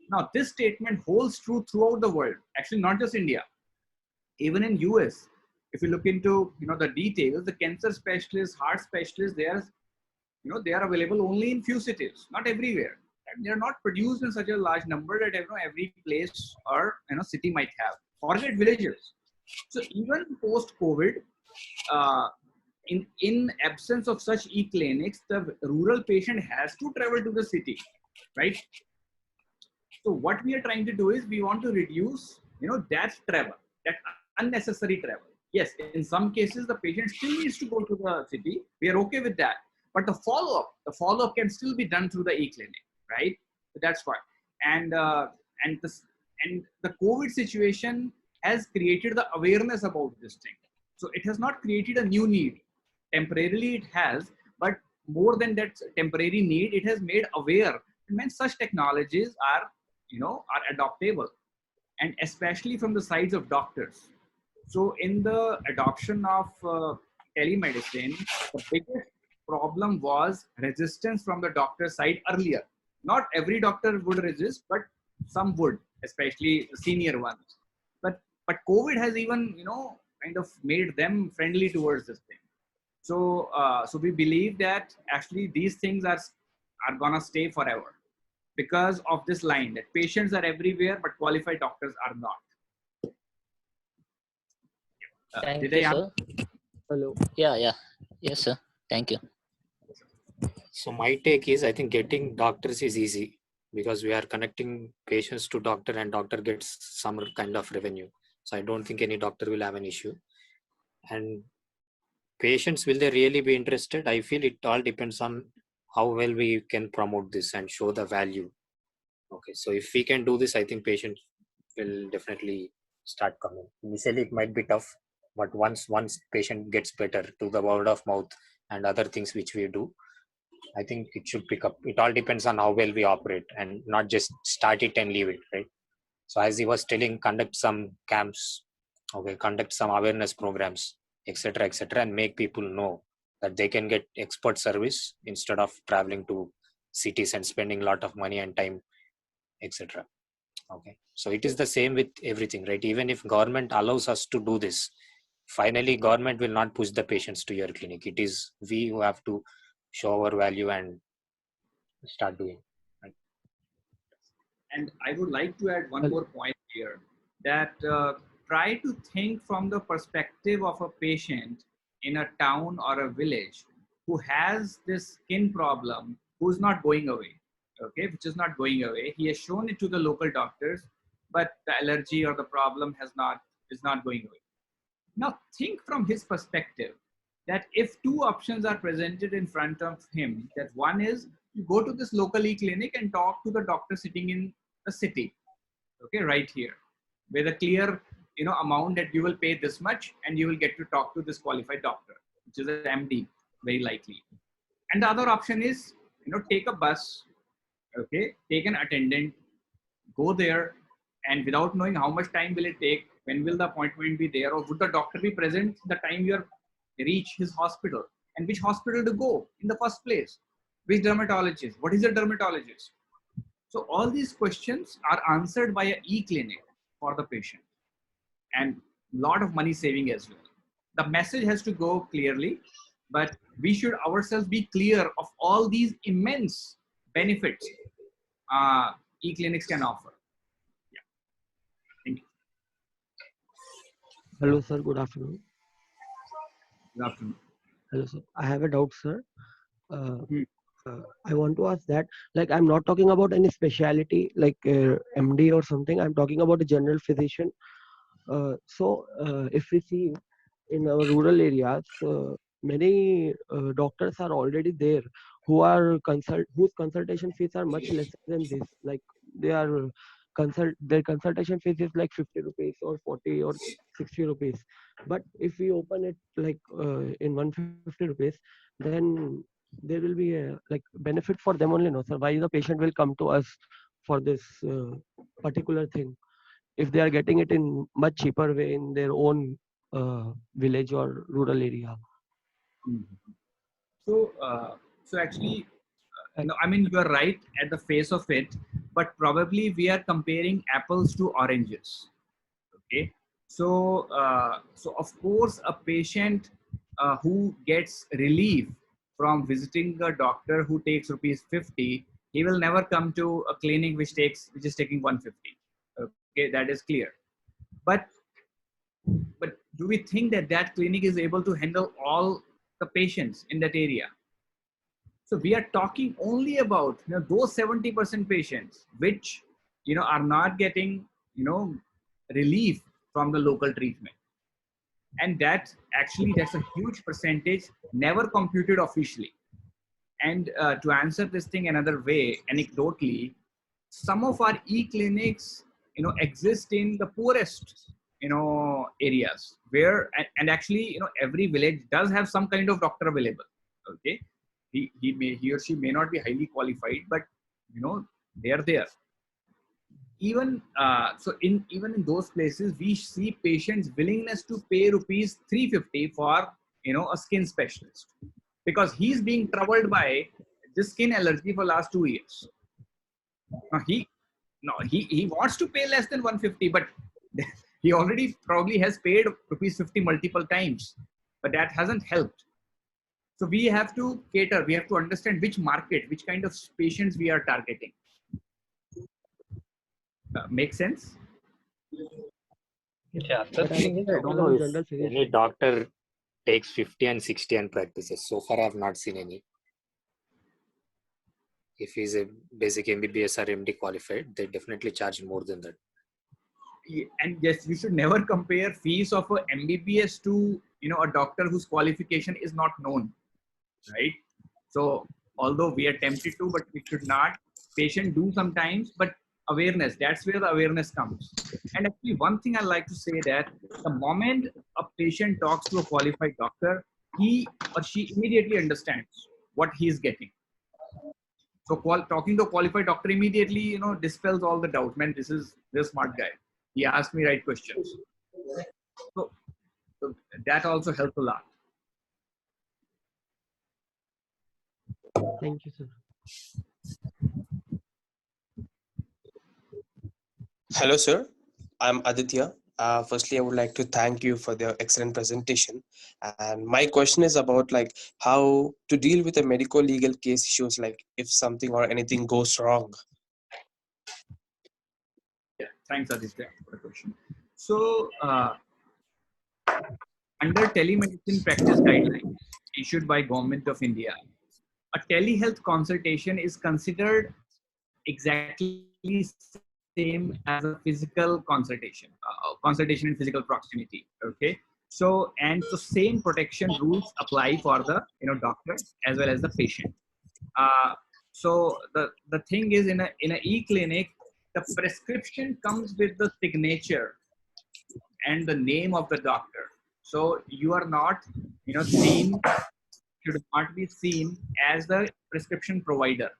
Now, this statement holds true throughout the world. Actually, not just India, even in US. If you look into the details, the cancer specialists, heart specialists, they are they are available only in few cities, not everywhere. And they are not produced in such a large number that every place or city might have. Forget villages. So even post COVID, uh, in absence of such e-clinics, the rural patient has to travel to the city, right? So what we are trying to do is we want to reduce, that travel, that unnecessary travel. Yes, in some cases the patient still needs to go to the city. We are okay with that. But the follow-up can still be done through the e-clinic, right? So that's why. And and this and the COVID situation has created the awareness about this thing. So it has not created a new need. Temporarily it has, but more than that temporary need, it has made aware when such technologies are adoptable, and especially from the sides of doctors. So in the adoption of telemedicine, the biggest problem was resistance from the doctor side earlier. Not every doctor would resist, but some would, especially the senior ones. But COVID has even kind of made them friendly towards this thing. So we believe that actually these things are gonna stay forever because of this line that patients are everywhere, but qualified doctors are not. Thank Did you, I sir. Hello. Yeah. Yes, sir. Thank you. So my take is, I think getting doctors is easy because we are connecting patients to doctor and doctor gets some kind of revenue. So I don't think any doctor will have an issue. And patients, will they really be interested? I feel it all depends on how well we can promote this and show the value. Okay, so if we can do this, I think patients will definitely start coming. Initially, it might be tough, but once patient gets better to the word of mouth and other things which we do, I think it should pick up. It all depends on how well we operate and not just start it and leave it, right? So as he was telling, conduct some camps, okay, conduct some awareness programs, etc., and make people know that they can get expert service instead of traveling to cities and spending a lot of money and time, etc. Okay, so it is the same with everything, right? Even if government allows us to do this, finally government will not push the patients to your clinic. It is we who have to show our value and start doing, right? And I would like to add one Hello. more point here, that try to think from the perspective of a patient in a town or a village who has this skin problem, who's not going away, okay, which is not going away. He has shown it to the local doctors, but the allergy or the problem is not going away. Now think from his perspective that if two options are presented in front of him, that one is you go to this local e-clinic and talk to the doctor sitting in the city, okay, right here, with a clear amount that you will pay this much and you will get to talk to this qualified doctor, which is an MD, very likely. And the other option is take a bus, okay, take an attendant, go there, and without knowing how much time will it take, when will the appointment be there, or would the doctor be present the time you are reach his hospital, and which hospital to go in the first place, which dermatologist, what is a dermatologist. So all these questions are answered by an e-clinic for the patient, and a lot of money saving as well. The message has to go clearly, but we should ourselves be clear of all these immense benefits uh, e-clinics can offer. Thank you. Hello, sir. Good afternoon. Good afternoon. Hello, sir. I have a doubt, sir. Uh, Hmm. I want to ask that, like, I'm not talking about any specialty like MD or something. I'm talking about a general physician. So, if we see in our rural areas, many doctors are already there who are whose consultation fees are much lesser than this. Like, they are their consultation fees is like 50 rupees or 40 or 60 rupees. But if we open it like in 150 rupees, then there will be a like benefit for them only, no sir? Why the patient will come to us for this particular thing if they are getting it in much cheaper way in their own village or rural area? Mhm. So actually, And I mean, you are right at the face of it, but probably we are comparing apples to oranges. Okay, so of course, a patient who gets relief from visiting a doctor who takes rupees 50, he will never come to a clinic which is taking 150. Okay, that is clear. But do we think that that clinic is able to handle all the patients in that area? So we are talking only about those 70% patients which are not getting relief from the local treatment, and that's a huge percentage never computed officially. And to answer this thing another way, anecdotally, some of our e-clinics exist in the poorest areas where, and actually every village does have some kind of doctor available. Okay, he or she may not be highly qualified, but they are there. Even even in those places we see patients willingness to pay rupees 350 for a skin specialist, because he's being troubled by this skin allergy for last 2 years. Now he wants to pay less than 150, but he already probably has paid rupees 50 multiple times, but that hasn't helped. So we have to cater, we have to understand which market, which kind of patients we are targeting. Make sense? Yeah, the But I thing think is, it's I better don't know as a if general any physician. doctor takes 50 and 60 and practices. So far, I've not seen any. If he's a basic MBBS or MD qualified, they definitely charge more than that. And yes, we should never compare fees of a MBBS to a doctor whose qualification is not known, right? So although we are tempted to, but we should not. Patient do sometimes, but awareness, that's where the awareness comes. And actually one thing I like to say, that the moment a patient talks to a qualified doctor, he or she immediately understands what he is getting. So talking to a qualified doctor immediately dispels all the doubt. Man, this is a smart guy, he asked me right questions. So, so that also helps a lot. Thank you, sir. Hello, sir. I'm Aditya. Firstly, I would like to thank you for the excellent presentation. And my question is about like how to deal with the medical legal case issues, like if something or anything goes wrong. Yeah, thanks Aditya for the question. So under telemedicine practice guidelines issued by Government of India, a telehealth consultation is considered exactly same as a physical consultation, consultation in physical proximity. Okay, so same protection rules apply for the doctor as well as the patient. So the thing is, in a e-clinic, the prescription comes with the signature and the name of the doctor. So you are not, seen, should not be seen as the prescription provider,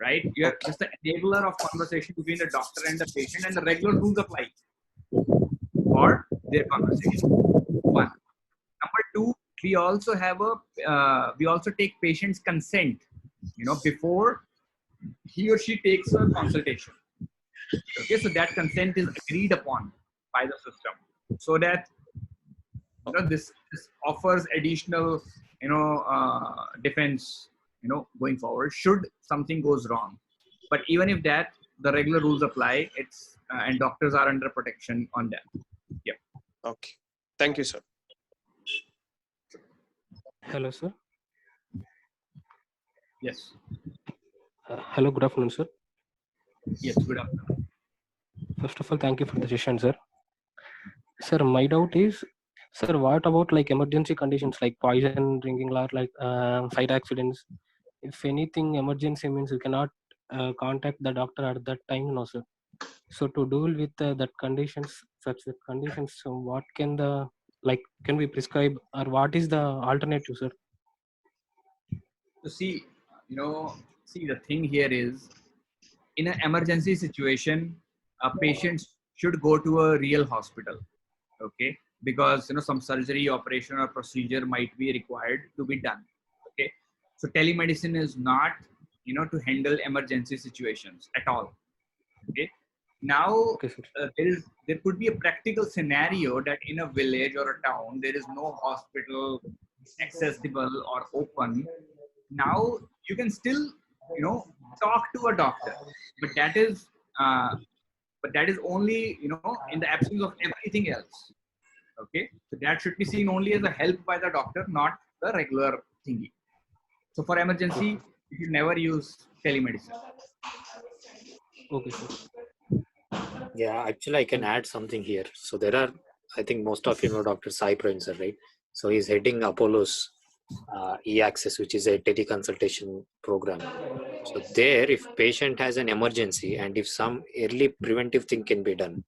right? You are Okay. just the enabler of conversation between the doctor and the patient, and the regular rules apply for their conversation. One. Number two, we also take patient's consent, before he or she takes a consultation. Okay, so that consent is agreed upon by the system, so that this offers additional defense going forward should something goes wrong. But even if that, the regular rules apply. It's and doctors are under protection on that. Yeah. Okay. Thank you, sir. Hello, sir. Yes. Hello, good afternoon, sir. Yes. Good afternoon. First of all, thank you for the session, sir. Sir, my doubt is, sir, what about like emergency conditions like poison drinking or like side accidents? If anything emergency means you cannot contact the doctor at that time, no, sir. So to deal with that conditions, such that conditions, so what can the like can we prescribe or what is the alternative, sir? So see the thing here is, in an emergency situation, patients should go to a real hospital. Okay, because some surgery, operation, or procedure might be required to be done. Okay, so telemedicine is not to handle emergency situations at all. Okay, now Okay, sir. there could be a practical scenario that in a village or a town there is no hospital accessible or open, now you can still, talk to a doctor, but that is only, in the absence of everything else. Okay, so that should be seen only as a help by the doctor, not the regular thingy. So for emergency, you should never use telemedicine. Okay, sir. Yeah, actually, I can add something here. So there are, I think most of you know Dr. Sai Princer, right? So he's heading Apollo's e-access, which is a teleconsultation program. So there, if patient has an emergency and if some early preventive thing can be done,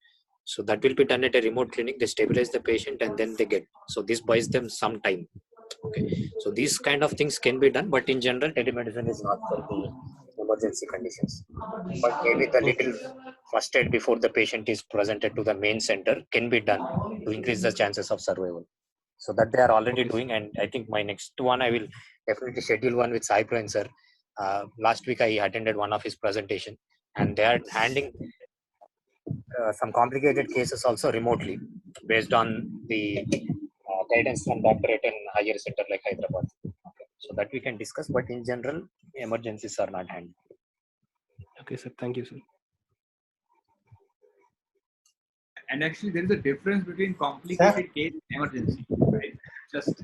so that will be done at a remote clinic. They stabilize the patient and then they get. So this buys them some time. Okay. So these kind of things can be done, but in general, telemedicine is not for the emergency conditions. But maybe the Okay. little first aid before the patient is presented to the main center can be done to increase the chances of survival. So that they are already Okay, sir. doing, and I think my next one I will definitely schedule one with Sai Prince sir. Last week I attended one of his presentation, and they are handling some complicated cases also remotely based on the guidance from doctor at an higher center like Hyderabad. Okay. So that we can discuss, but in general, emergencies are not handled. Okay, sir. Thank you, sir. And actually, there is a difference between complicated case and emergency, right? Just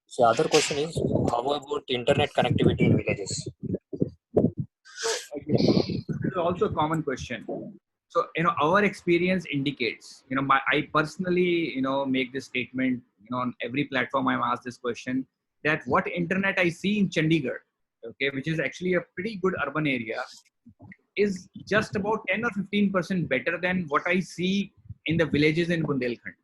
So other question is, how about internet connectivity in villages? this is also a common question. So, our experience indicates, I personally, make this statement, on every platform I'm asked this question, that what internet I see in Chandigarh, okay, which is actually a pretty good urban area, is just about 10 or 15% better than what I see in the villages in Bundelkhand.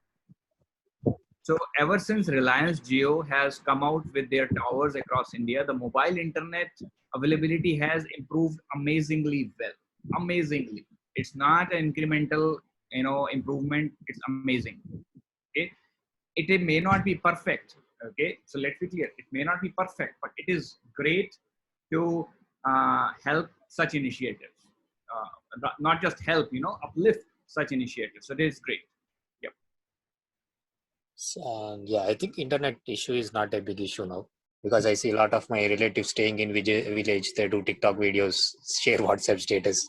So ever since Reliance Jio has come out with their towers across India, the mobile internet availability has improved amazingly well. Amazingly. It's not an incremental, improvement. It's amazing. Okay. It may not be perfect. Okay. So let's be clear. It may not be perfect, but it is great to help such initiatives. Not just help, uplift such initiatives. So it is great. Yep. Yeah, I think internet issue is not a big issue now because I see a lot of my relatives staying in village. They do TikTok videos, share WhatsApp status,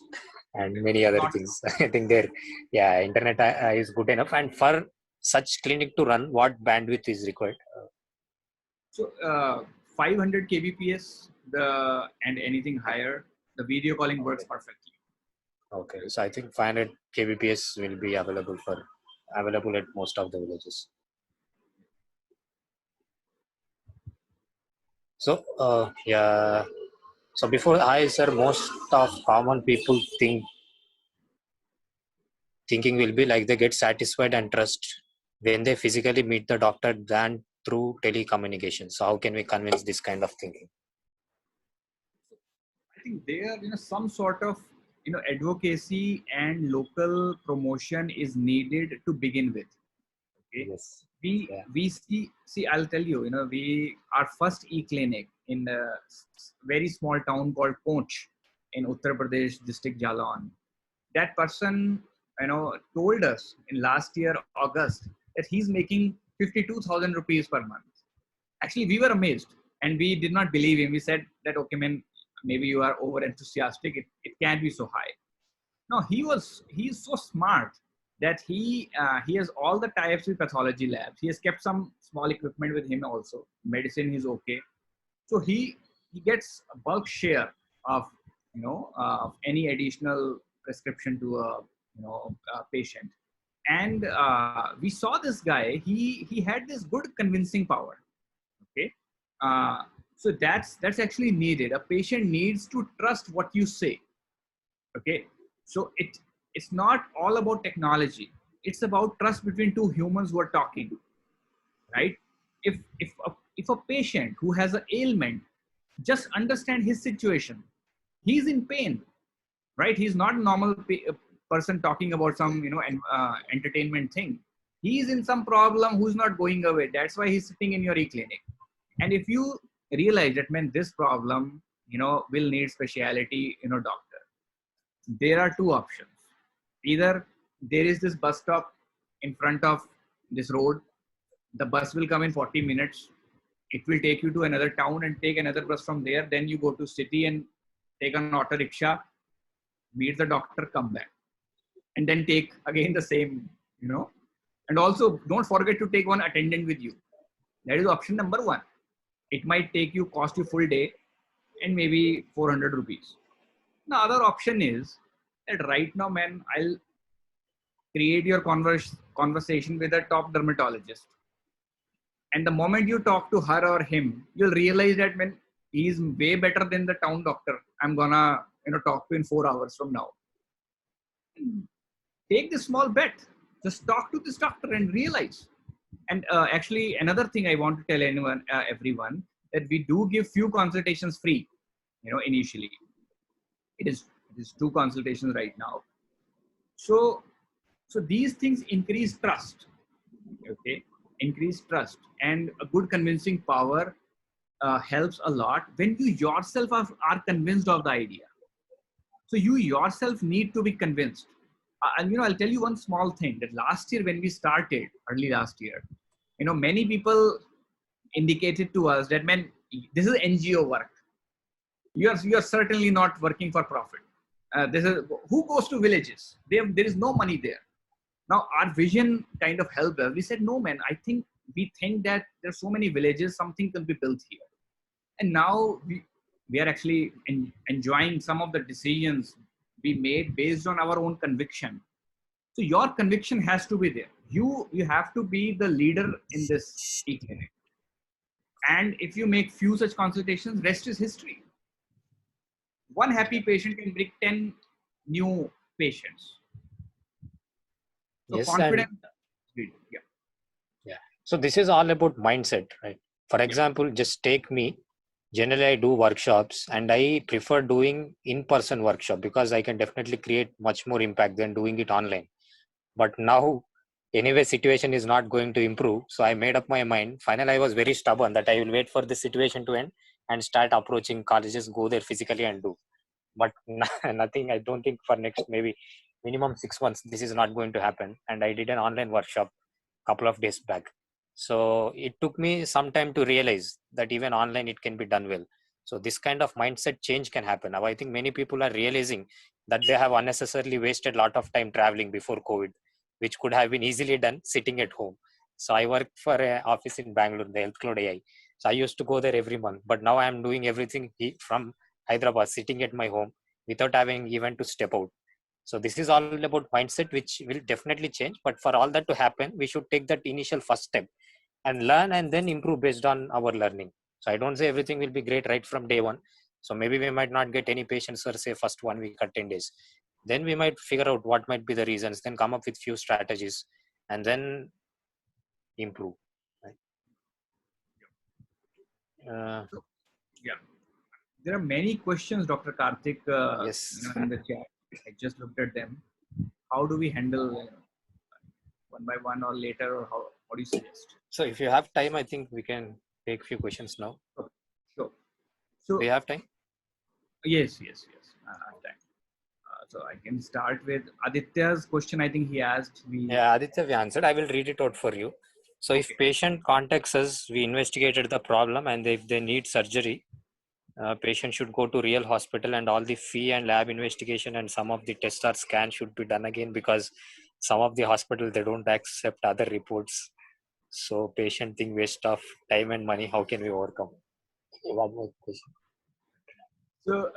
and many other Not things. I think internet is good enough. And for such clinic to run, what bandwidth is required? So 500 kbps, and anything higher, the video calling works perfectly. Okay, so I think 500 kbps will be available at most of the villages. So yeah. So before sir, most of common people thinking will be like they get satisfied and trust when they physically meet the doctor than through telecommunication. So how can we convince this kind of thinking? I think there, some sort of, advocacy and local promotion is needed to begin with. Okay. Yes. We Yeah. we see. I'll tell you. Our first e-clinic in a very small town called Poonch in Uttar Pradesh district, Jalan. That person, told us in last year August that he's making 52,000 rupees per month. Actually, we were amazed and we did not believe him. We said that, okay, man, maybe you are over enthusiastic. It can't be so high. No, he's so smart that he has all the types with pathology labs. He has kept some small equipment with him also. Medicine is okay. So he gets a bulk share of, any additional prescription to a patient. And we saw this guy. He had this good convincing power. Okay. So that's actually needed. A patient needs to trust what you say. Okay. So it's not all about technology. It's about trust between two humans who are talking, right? If a patient who has an ailment just understand his situation, he's in pain, right? He's not a normal person talking about some, entertainment thing. He's in some problem who's not going away. That's why he's sitting in your e-clinic. And if you realize that, man, this problem, will need speciality, doctor, there are two options. Either there is this bus stop in front of this road The bus will come in 40 minutes. It will take you to another town and take another bus from there. Then you go to city and take an auto rickshaw, meet the doctor, come back, and then take again the same, And also don't forget to take one attendant with you. That is option number one. It might cost you full day and maybe 400 rupees. The other option is that right now, man, I'll create your conversation with a top dermatologist. And the moment you talk to her or him, you'll realize that, man, he's way better than the town doctor I'm gonna, talk to in 4 hours from now. Take this small bet. Just talk to this doctor and realize. And actually, another thing I want to tell everyone, that we do give few consultations free, initially. It is 2 consultations right now. So these things increase trust. Okay, increase trust, and a good convincing power helps a lot when you yourself are convinced of the idea. So you yourself need to be convinced. And I'll tell you one small thing, that last year when we started, early last year, many people indicated to us that, man, this is NGO work. You are certainly not working for profit. This is who goes to villages. There is no money there. Now our vision kind of helped us. We said, no, man. We think that there's so many villages, something can be built here. And now we are actually enjoying some of the decisions we made based on our own conviction. So your conviction has to be there. You have to be the leader in this e-clinic. And if you make few such consultations, rest is history. One happy patient can bring 10 new patients. So Yes, confidence. Yeah. So this is all about mindset, right? For example, just take me. Generally, I do workshops and I prefer doing in-person workshop because I can definitely create much more impact than doing it online. But now, anyway, situation is not going to improve. So I made up my mind. Finally, I was very stubborn that I will wait for the situation to end and start approaching colleges, go there physically and do. But nothing, I don't think for next maybe minimum 6 months, this is not going to happen. And I did an online workshop a couple of days back. So it took me some time to realize that even online it can be done well. So this kind of mindset change can happen. Now I think many people are realizing that they have unnecessarily wasted a lot of time traveling before COVID, which could have been easily done sitting at home. So I work for an office in Bangalore, the Health Cloud AI. So I used to go there every month, but now I am doing everything from Hyderabad, sitting at my home without having even to step out. So this is all about mindset, which will definitely change. But for all that to happen, we should take that initial first step and learn and then improve based on our learning. So I don't say everything will be great right from day one. So maybe we might not get any patients for say first 1 week or 10 days. Then we might figure out what might be the reasons, then come up with few strategies and then improve. Right? Yeah. There are many questions, Dr. Karthik, Yes. in the chat. I just looked at them. How do we handle one by one or later, or what do you suggest? So if you have time, I think we can take few questions now. Sure. So Do you have time? yes. I have time. So I can start with Aditya's question. I think he asked. Yeah, Aditya, we answered. I will read it out for you. So if patient contacts us, we investigated the problem, and if they need surgery, patient should go to real hospital, and all the fee and lab investigation and some of the tests or scan should be done again, because some of the hospital, they don't accept other reports. So patient think waste of time and money. How can we overcome? One more question. So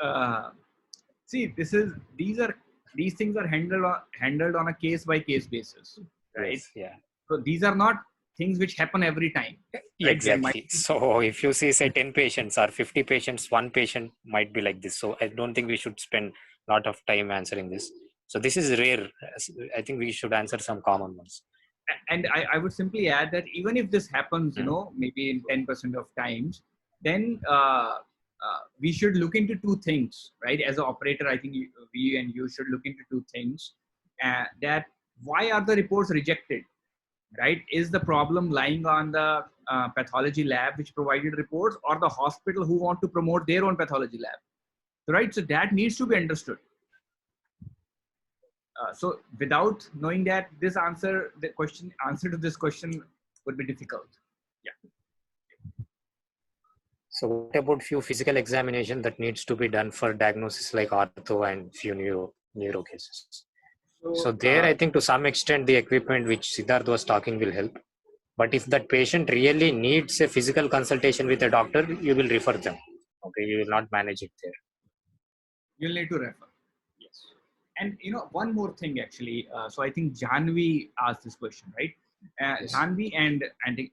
see, these things are handled on a case by case basis, right? Yes, yeah. So these are not things which happen every time. Right? Exactly. So if you see say 10 patients or 50 patients, one patient might be like this. So I don't think we should spend a lot of time answering this. So this is rare. I think we should answer some common ones. And I would simply add that even if this happens, maybe in 10% of times, then we should look into 2 things, right? As an operator, I think we and you should look into 2 things. That why are the reports rejected, right? Is the problem lying on the pathology lab which provided reports, or the hospital who want to promote their own pathology lab, right? So that needs to be understood. So without knowing that, answer to this question would be difficult. Yeah. So what about few physical examination that needs to be done for diagnosis like ortho and few neuro cases? So there, I think to some extent the equipment which Siddharth was talking will help. But if that patient really needs a physical consultation with a doctor, you will refer them. Okay, you will not manage it there. You'll need to refer. Yes. And one more thing actually. So I think Janvi asked this question, right? Yes. Janvi and I think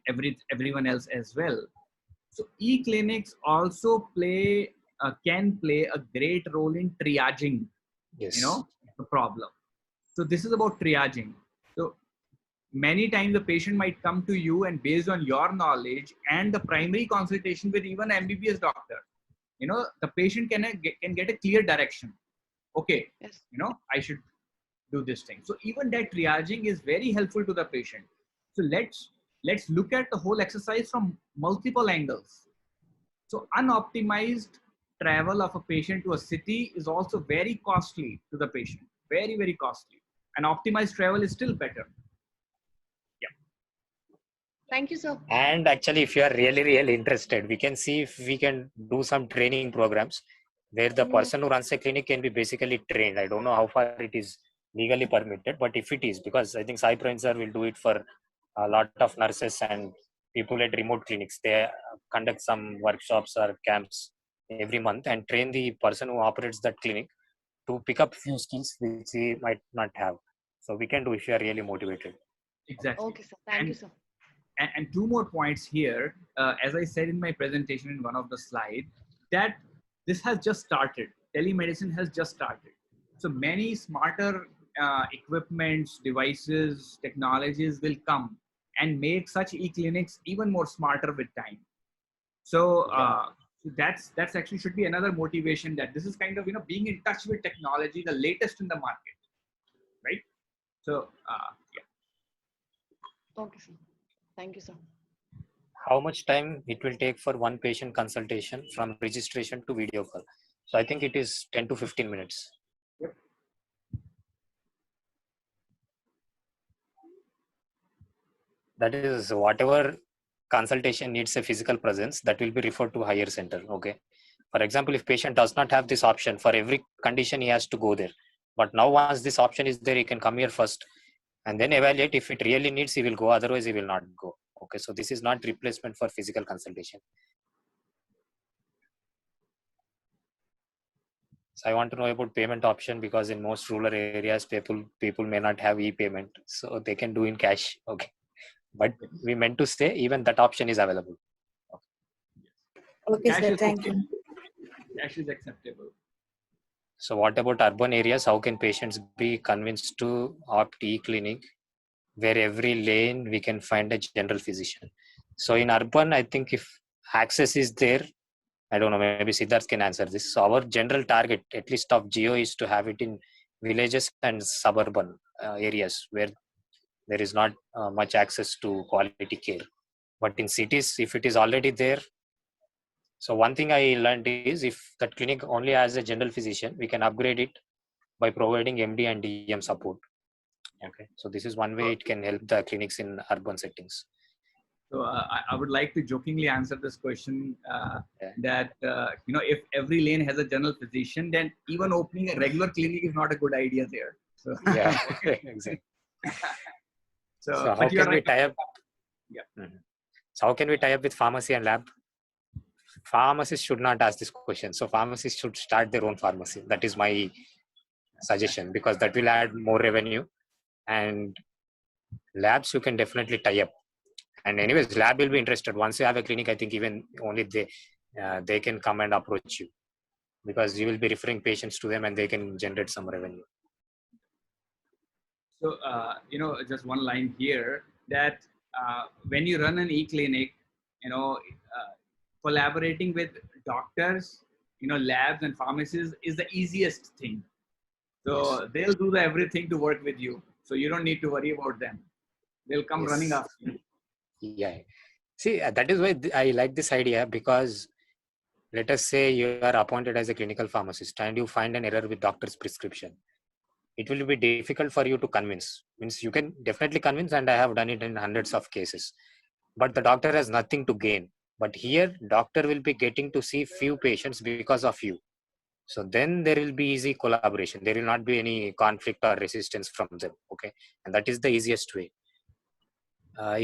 everyone else as well. So e-clinics also can play a great role in triaging, Yes. the problem. So this is about triaging. So many times the patient might come to you, and based on your knowledge and the primary consultation with even MBBS doctor, the patient can get a clear direction. Okay, Yes. I should do this thing. So even that triaging is very helpful to the patient. So let's look at the whole exercise from multiple angles. So unoptimized travel of a patient to a city is also very costly to the patient. Very, very costly. And optimized travel is still better. Yeah. Thank you, sir. And actually, if you are really interested, we can see if we can do some training programs where the person who runs a clinic can be basically trained. I don't know how far it is legally permitted, but if it is, because I think Sai Pran sir will do it for a lot of nurses and people at remote clinics. They conduct some workshops or camps every month and train the person who operates that clinic to pick up few skills which he might not have. So we can do if you are really motivated. Exactly. Okay, sir. Thank you, sir. And two more points here. As I said in my presentation in one of the slides, that this has just started. Telemedicine has just started. So many smarter equipments, devices, technologies will come and make such e-clinics even more smarter with time. So that's actually should be another motivation, that this is kind of being in touch with technology, the latest in the market, right? So yeah. Okay, sir. Thank you, sir. How much time it will take for one patient consultation from registration to video call? So I think it is 10 to 15 minutes. Yep. That is, whatever consultation needs a physical presence, that will be referred to higher center. Okay. For example, if patient does not have this option, for every condition he has to go there. But now once this option is there, he can come here first and then evaluate. If it really needs, he will go. Otherwise, he will not go. Okay. So this is not replacement for physical consultation. So I want to know about payment option, because in most rural areas, people may not have e-payment, so they can do in cash. Okay. But we meant to say even that option is available. Okay, Cash sir. is Thank you. Cash is acceptable. So what about urban areas? How can patients be convinced to opt e-clinic, where every lane we can find a general physician? So in urban, I think if access is there, I don't know, maybe Siddharth can answer this. So our general target, at least of Geo, is to have it in villages and suburban areas where there is not much access to quality care. But in cities, if it is already there, so one thing I learned is if that clinic only has a general physician, we can upgrade it by providing MD and DM support. Okay, so this is one way it can help the clinics in urban settings. So I would like to jokingly answer this question that if every lane has a general physician, then even opening a regular clinic is not a good idea there. So Yeah, exactly. So how but you are can we right. tie up? Yeah. So how can we tie up with pharmacy and lab? Pharmacists should not ask this question. So pharmacists should start their own pharmacy. That is my suggestion, because that will add more revenue. And labs you can definitely tie up. And anyways, lab will be interested. Once you have a clinic, I think even only they can come and approach you, because you will be referring patients to them and they can generate some revenue. So just one line here, that when you run an e-clinic, collaborating with doctors, labs and pharmacies is the easiest thing. So they'll do everything to work with you. So you don't need to worry about them. They'll come running after you. Yeah. See, that is why I like this idea, because let us say you are appointed as a clinical pharmacist and you find an error with doctor's prescription. It will be difficult for you to convince. Means you can definitely convince, and I have done it in hundreds of cases. but the doctor has nothing to gain. But here doctor will be getting to see few patients because of you. So then there will be easy collaboration. There will not be any conflict or resistance from them. Okay, and that is the easiest way.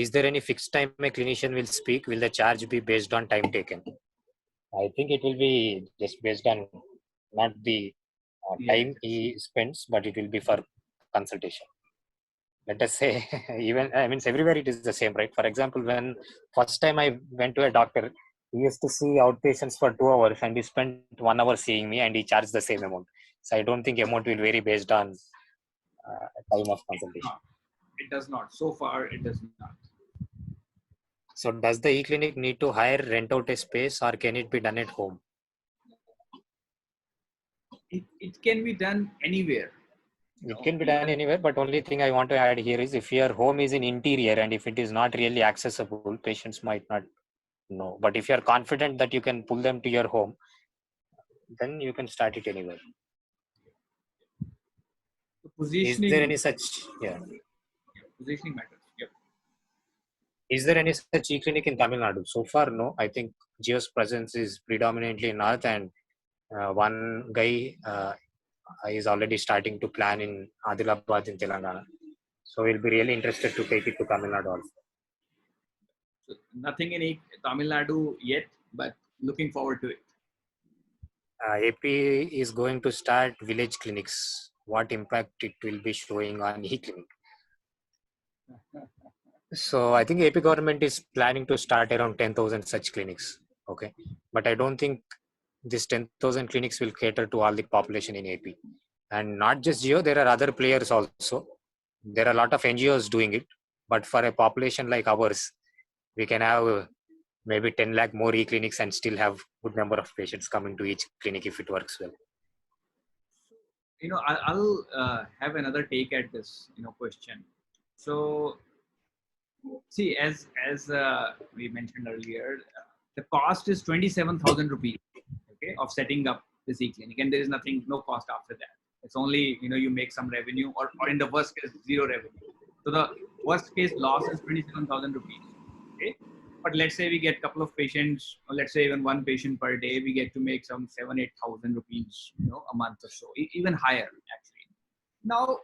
Is there any fixed time a clinician will speak? Will the charge be based on time taken? I think it will be just based on not the Yes. time he spends, but it will be for consultation. Let us say, even I mean everywhere it is the same, right? For example, when first time I went to a doctor, he used to see outpatients for 2 hours and he spent 1 hour seeing me and he charged the same amount. So I don't think amount will vary based on time of consultation. No, it does not. So far, it does not. So does the e-clinic need to hire, rent out a space, or can it be done at home? It can be done anywhere. It can be done anywhere, but only thing I want to add here is if your home is in interior and if it is not really accessible, patients might not know. But if you are confident that you can pull them to your home, then you can start it anywhere. The Is there any positioning, such, yeah? positioning matters. Yep. Is there any such e-clinic in Tamil Nadu? So far, no. I think Geo's presence is predominantly in north, and one guy is already starting to plan in Adilabad in Telangana. So we'll be really interested to take it to Tamil Nadu also. So nothing in Tamil Nadu yet, but looking forward to it. AP is going to start village clinics. What impact it will be showing on e-clinic? So I think AP government is planning to start around 10,000 such clinics. Okay, but I don't think this 10,000 clinics will cater to all the population in AP. And not just Geo, there are other players also. There are a lot of NGOs doing it, but for a population like ours, we can have maybe 10 lakh more e-clinics and still have good number of patients coming to each clinic if it works well. I'll have another take at this, question. So, see, as we mentioned earlier, the cost is 27,000 rupees, okay, of setting up this e-clinic, and there is no cost after that. It's only, you make some revenue, or in the worst case, zero revenue. So the worst case loss is 27,000 rupees, okay. But let's say we get a couple of patients, or let's say even one patient per day, we get to make some 7,000-8,000 rupees, a month or so, even higher actually. Now,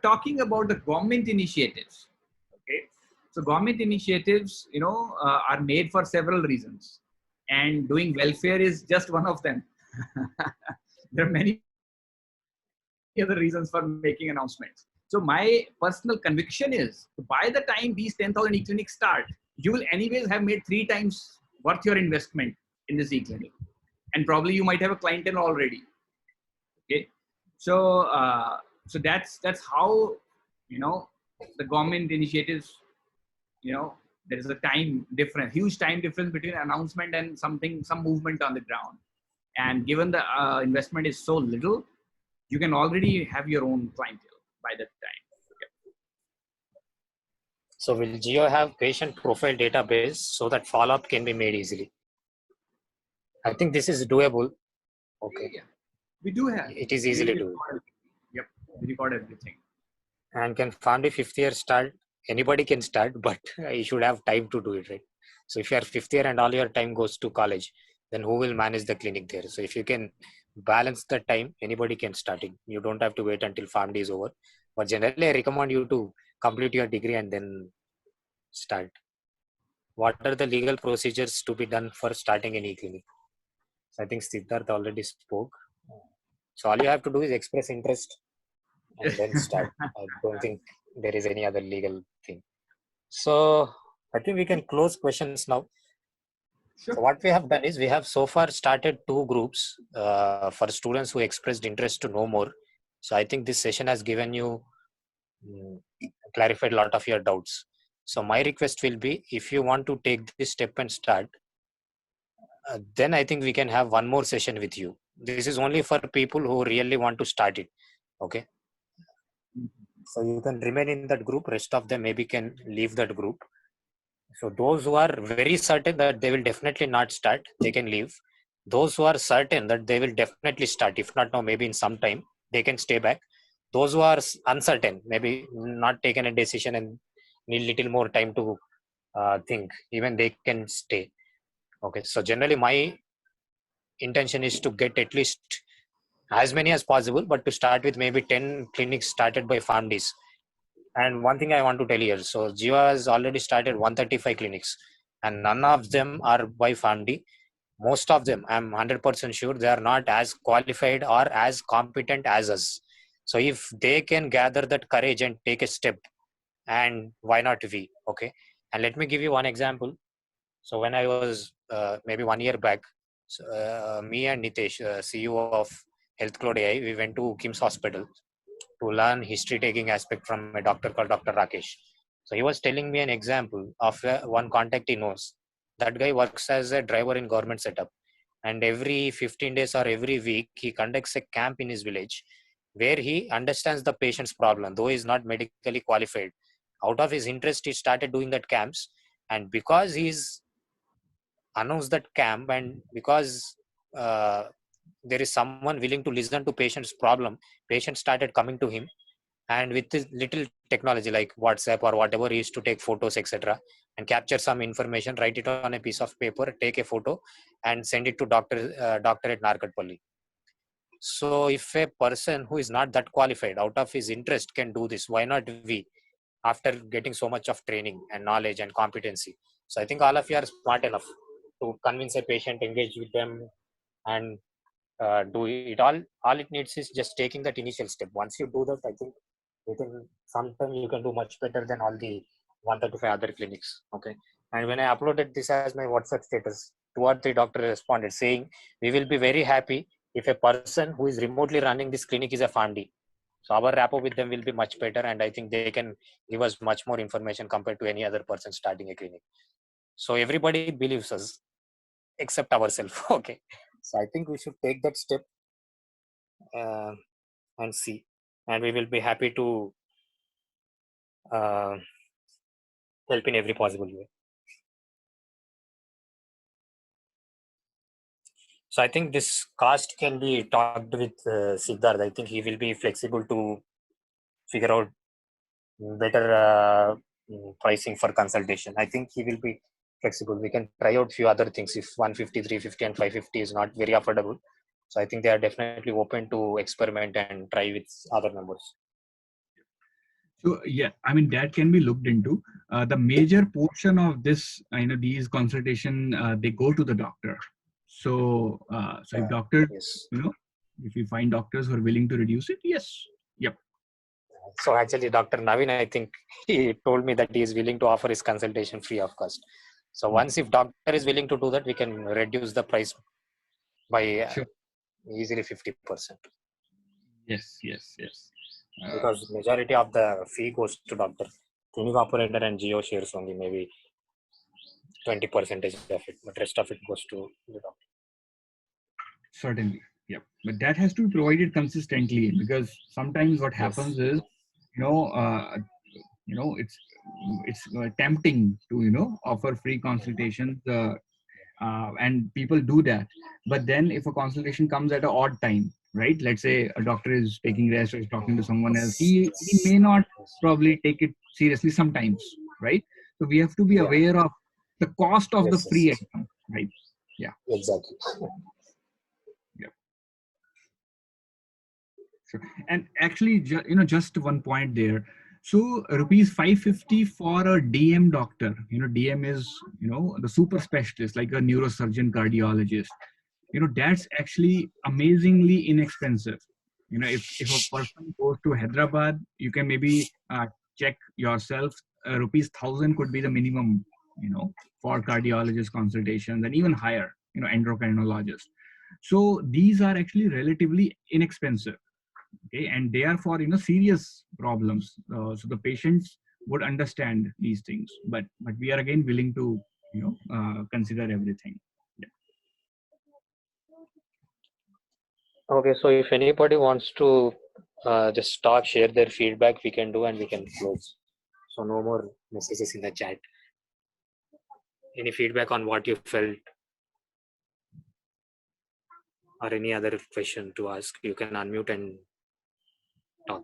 talking about the government initiatives, okay. So government initiatives, are made for several reasons, and doing welfare is just one of them. There are many other reasons for making announcements. So my personal conviction is, by the time these 10,000 e-clinics start, you will anyways have made 3 times worth your investment in this e-clinic, and probably you might have a clientele already. Okay, so that's how the government initiatives. There is a huge time difference between announcement and some movement on the ground. And given the investment is so little, you can already have your own clientele by that time. So will Geo have patient profile database so that follow-up can be made easily? I think this is doable. Okay. Yeah, we do have. It is easy to do. Yep, we record everything. And can family 5th year start? Anybody can start, but you should have time to do it, right? So if you are 5th year and all your time goes to college, then who will manage the clinic there? So if you can balance the time, anybody can start it. You don't have to wait until PharmD is over. But generally, I recommend you to complete your degree and then start. What are the legal procedures to be done for starting an e-clinic? So I think Siddharth already spoke. So all you have to do is express interest and then start. I don't think there is any other legal thing. So I think we can close questions now. Sure. So what we have done is we have so far started 2 groups for students who expressed interest to know more. So I think this session has given you clarified a lot of your doubts. So my request will be, if you want to take this step and start, then I think we can have one more session with you. This is only for people who really want to start it. Okay. So you can remain in that group. Rest of them maybe can leave that group. So those who are very certain that they will definitely not start, they can leave. Those who are certain that they will definitely start, if not now, maybe in some time, they can stay back. Those who are uncertain, maybe not taken a decision and need little more time to think, even they can stay. Okay, so generally my intention is to get at least as many as possible, but to start with maybe 10 clinics started by PharmDs. And one thing I want to tell you, so Jiva has already started 135 clinics, and none of them are by PharmD. Most of them, I'm 100% sure, they are not as qualified or as competent as us. So if they can gather that courage and take a step, and why not we? Okay, and let me give you one example. So when I was maybe 1 year back, so, me and Nitesh, CEO of Health Cloud AI, we went to Kim's Hospital to learn history taking aspect from a doctor called Dr. Rakesh. So he was telling me an example of one contact he knows. That guy works as a driver in government setup, and every 15 days or every week he conducts a camp in his village where he understands the patient's problem, though he is not medically qualified. Out of his interest, he started doing that camps, and because he's announced that camp, and because uh, there is someone willing to listen to patient's problem, patients started coming to him, and with this little technology like WhatsApp or whatever, he used to take photos, etc., and capture some information, write it on a piece of paper, take a photo, and send it to doctor at Narkatpalli. So if a person who is not that qualified, out of his interest, can do this, why not we, after getting so much of training and knowledge and competency? So I think all of you are smart enough to convince a patient, engage with them, and do it. All it needs is just taking that initial step. Once you do that, I think within some time you can do much better than all the 135 other clinics. Okay, and when I uploaded this as my WhatsApp status, 2 or 3 doctors responded saying, we will be very happy if a person who is remotely running this clinic is a pharmd. So our rapport with them will be much better, and I think they can give us much more information compared to any other person starting a clinic. So everybody believes us except ourselves. Okay, so I think we should take that step, uh, and see, and we will be happy to uh, help in every possible way. So I think this cost can be talked with Siddharth. I think he will be flexible to figure out better pricing for consultation. I think he will be flexible. We can try out few other things if 150, 350, and 550 is not very affordable. So I think they are definitely open to experiment and try with other numbers. So yeah, I mean that can be looked into. The major portion of this, these consultation, they go to the doctor. So if doctors, Yes. if you find doctors who are willing to reduce it, yes, yep. So actually, Dr. Navin, I think he told me that he is willing to offer his consultation free of cost. So once if doctor is willing to do that, we can reduce the price by Sure. easily 50%. Yes, yes, yes. Because majority of the fee goes to doctor. Clinic operator and Geo shares only maybe 20% of it, but rest of it goes to the doctor. Certainly, yeah. But that has to be provided consistently, because sometimes what Yes. happens is, you know, uh, it's tempting to offer free consultations, and people do that. But then if a consultation comes at an odd time, right? Let's say a doctor is taking rest or is talking to someone else, he may not probably take it seriously sometimes, right? So we have to be Yeah. aware of the cost of the Yes, free yes. item, right? Yeah. Exactly. Yeah. Sure. And actually, just one point there. So rupees 550 for a DM doctor. DM is the super specialist, like a neurosurgeon, cardiologist. That's actually amazingly inexpensive. If a person goes to Hyderabad, you can maybe check yourself. Rupees 1,000 could be the minimum. For cardiologist consultations, and even higher. Endocrinologist. So these are actually relatively inexpensive. Okay, and they are for serious problems, so the patients would understand these things, but we are again willing to consider everything. Yeah. Okay, so if anybody wants to just talk, share their feedback, we can do, and we can close. So no more messages in the chat. Any feedback on what you felt, or any other question to ask, you can unmute and talk.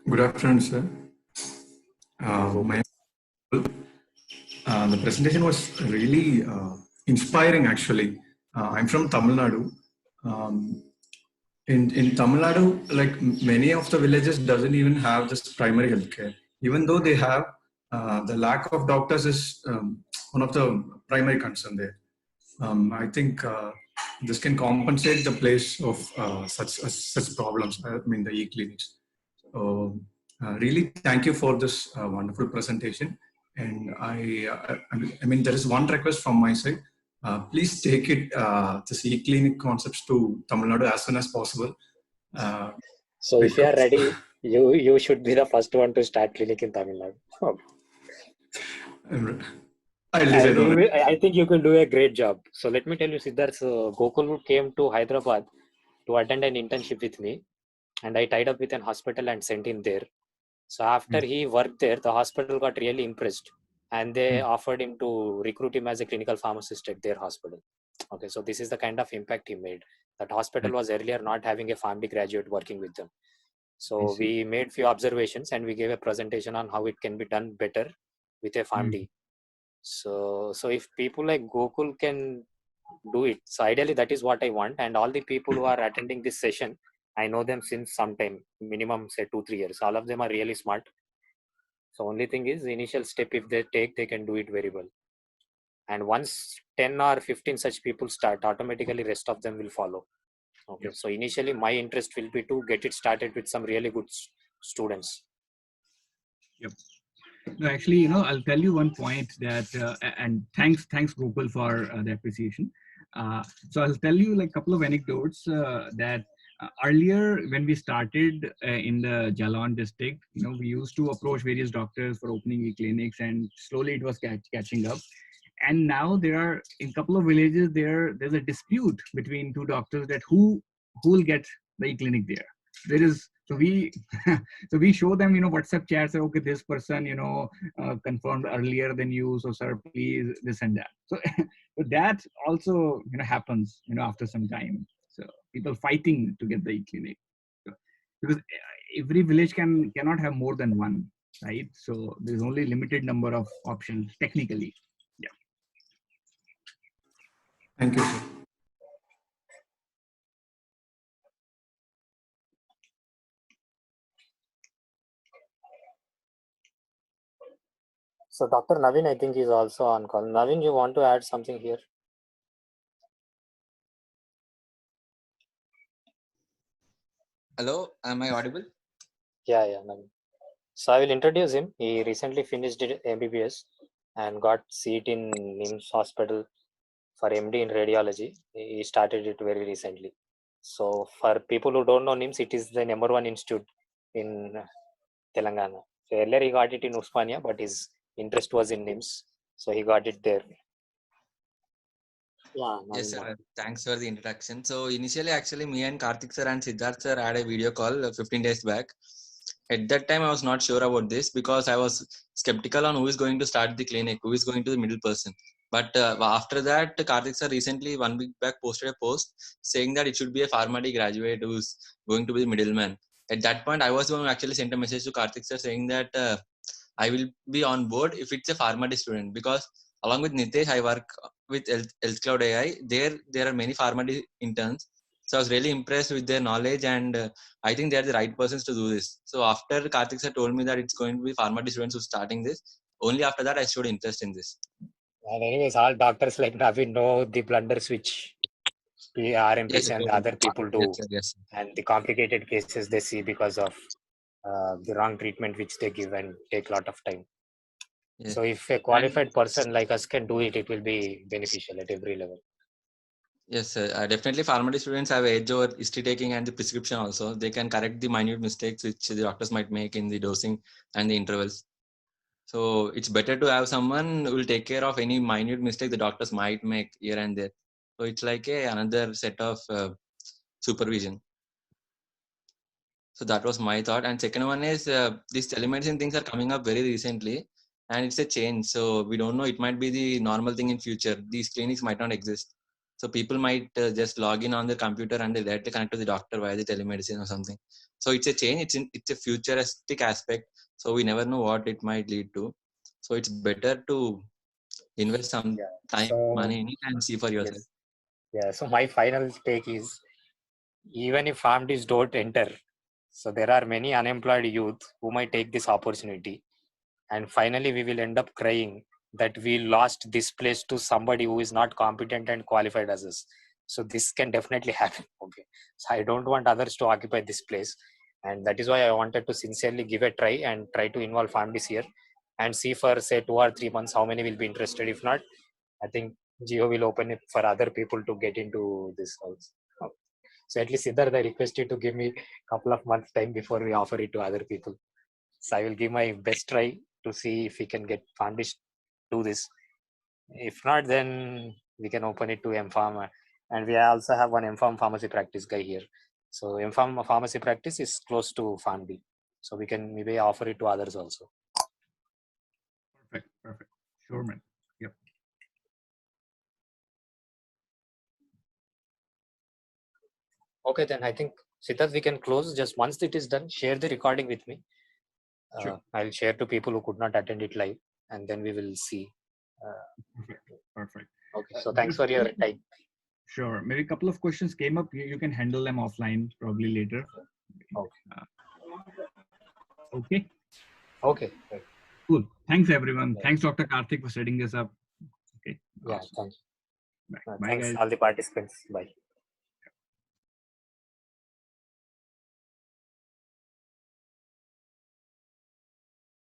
Good afternoon, sir. Gokul. The presentation was really inspiring, actually. I'm from Tamil Nadu. Um, in Tamil Nadu, like many of the villages doesn't even have this primary healthcare. Even though they have, the lack of doctors is one of the primary concern there. I think this can compensate the place of such problems. I mean, the e-clinics. So, really, thank you for this wonderful presentation. And I mean, there is one request from my side. Please take it this e-clinic concepts to Tamil Nadu as soon as possible. Uh, So if you are because ready, you should be the first one to start clinic in Tamil Nadu. I'll I, decide on it. I think you can do a great job. So let me tell you, Siddharth, Gokul came to Hyderabad to attend an internship with me, and I tied up with an hospital and sent him there. So after he worked there, the hospital got really impressed, and they offered him to recruit him as a clinical pharmacist at their hospital. Okay, so this is the kind of impact he made. That hospital was earlier not having a PharmD graduate working with them. So we made few observations and we gave a presentation on how it can be done better with a PharmD. So if people like Gokul can do it, so ideally that is what I want. And all the people who are attending this session, I know them since some time, minimum say 2-3 years. All of them are really smart. So only thing is the initial step, if they take, they can do it very well. And once 10 or 15 such people start, automatically rest of them will follow. Okay, so initially my interest will be to get it started with some really good students. Yep. No, actually, you know, I'll tell you one point that, and thanks, Gopal, for the appreciation. So I'll tell you like a couple of anecdotes that earlier when we started in the Jalan district, you know, we used to approach various doctors for opening e-clinics, and slowly it was catching up. And now there are in a couple of villages there's a dispute between two doctors that who will get the e-clinic there. There is so we so we show them, you know, WhatsApp chats. Okay, this person, you know, confirmed earlier than you, so sir, please, this and that. So, so that also, you know, happens, you know, after some time. So people fighting to get the e-clinic, so, because every village cannot have more than one, right? So there's only limited number of options technically. Yeah. Thank you, sir. So Dr. Naveen, I think, is also on call. Naveen, you want to add something here? Hello, am I audible? Yeah, Naveen. So I will introduce him. He recently finished MBBS and got seat in NIMS hospital for MD in radiology. He started it very recently. So for people who don't know NIMS, it is the #1 institute in Telangana. So earlier he got it in Usmania, but his interest was in NIMS, so he got it there. Yeah, Yes, sir. Thanks for the introduction. So initially, actually, me and Karthik sir and Siddharth sir had a video call 15 days back. At that time, I was not sure about this because I was skeptical on who is going to start the clinic, who is going to the middle person. But after that, Karthik sir recently 1 week back posted a post saying that it should be a pharmacy graduate who's going to be the middleman. At that point, I was going to actually send a message to Karthik sir saying that I will be on board if it's a pharmacy student, because along with Nitesh, I work with Health Cloud AI. There are many pharmacy interns. So I was really impressed with their knowledge, and I think they are the right persons to do this. So after Karthik sir told me that it's going to be pharmacy students who starting this, only after that I showed interest in this. And anyways, all doctors like Naveen know the blunders which RMPs Yes, and sir. other people do, Yes, sir. Yes. and the complicated cases they see because of the wrong treatment which they give and take a lot of time. Yeah. So if a qualified person like us can do it, it will be beneficial at every level. Yes, sir. Definitely pharmacy students have edge over history taking and the prescription also. They can correct the minute mistakes which the doctors might make in the dosing and the intervals. So it's better to have someone who will take care of any minute mistake the doctors might make here and there. So it's like another set of supervision. So that was my thought. And second one is these telemedicine things are coming up very recently, and it's a change. So we don't know, it might be the normal thing in future. These clinics might not exist. So people might just log in on their computer and they directly connect to the doctor via the telemedicine or something. So it's a change. It's a futuristic aspect. So we never know what it might lead to. So it's better to invest some Yeah. time, So money in it and see for yourself. yes. Yeah. So my final take is, even if PharmDs don't enter, so there are many unemployed youth who might take this opportunity, and finally we will end up crying that we lost this place to somebody who is not competent and qualified as us. So this can definitely happen. Okay. So I don't want others to occupy this place, and that is why I wanted to sincerely give a try and try to involve families here and see for say 2 or 3 months how many will be interested. If not, I think Geo will open it for other people to get into this also. So at least Siddharth, I request you to give me a couple of months time before we offer it to other people. So I will give my best try to see if we can get foundation do this. If not, then we can open it to MPharm. And we also have one MPharm pharmacy practice guy here. So MPharm pharmacy practice is close to PharmD. So we can maybe offer it to others also. Perfect. Perfect. Sure, man. Yep. Okay, then I think Siddharth, we can close. Just once it is done, share the recording with me. Sure. I'll share to people who could not attend it live, and then we will see. Perfect. Perfect. Okay, so thanks for your time. Sure. Maybe a couple of questions came up. You can handle them offline probably later. Okay. Okay. Okay. Cool. Thanks, everyone. Yeah. Thanks, Dr. Karthik, for setting this up. Okay. Yeah, Awesome. thanks. Bye. Bye, Thanks guys. all the participants. Bye.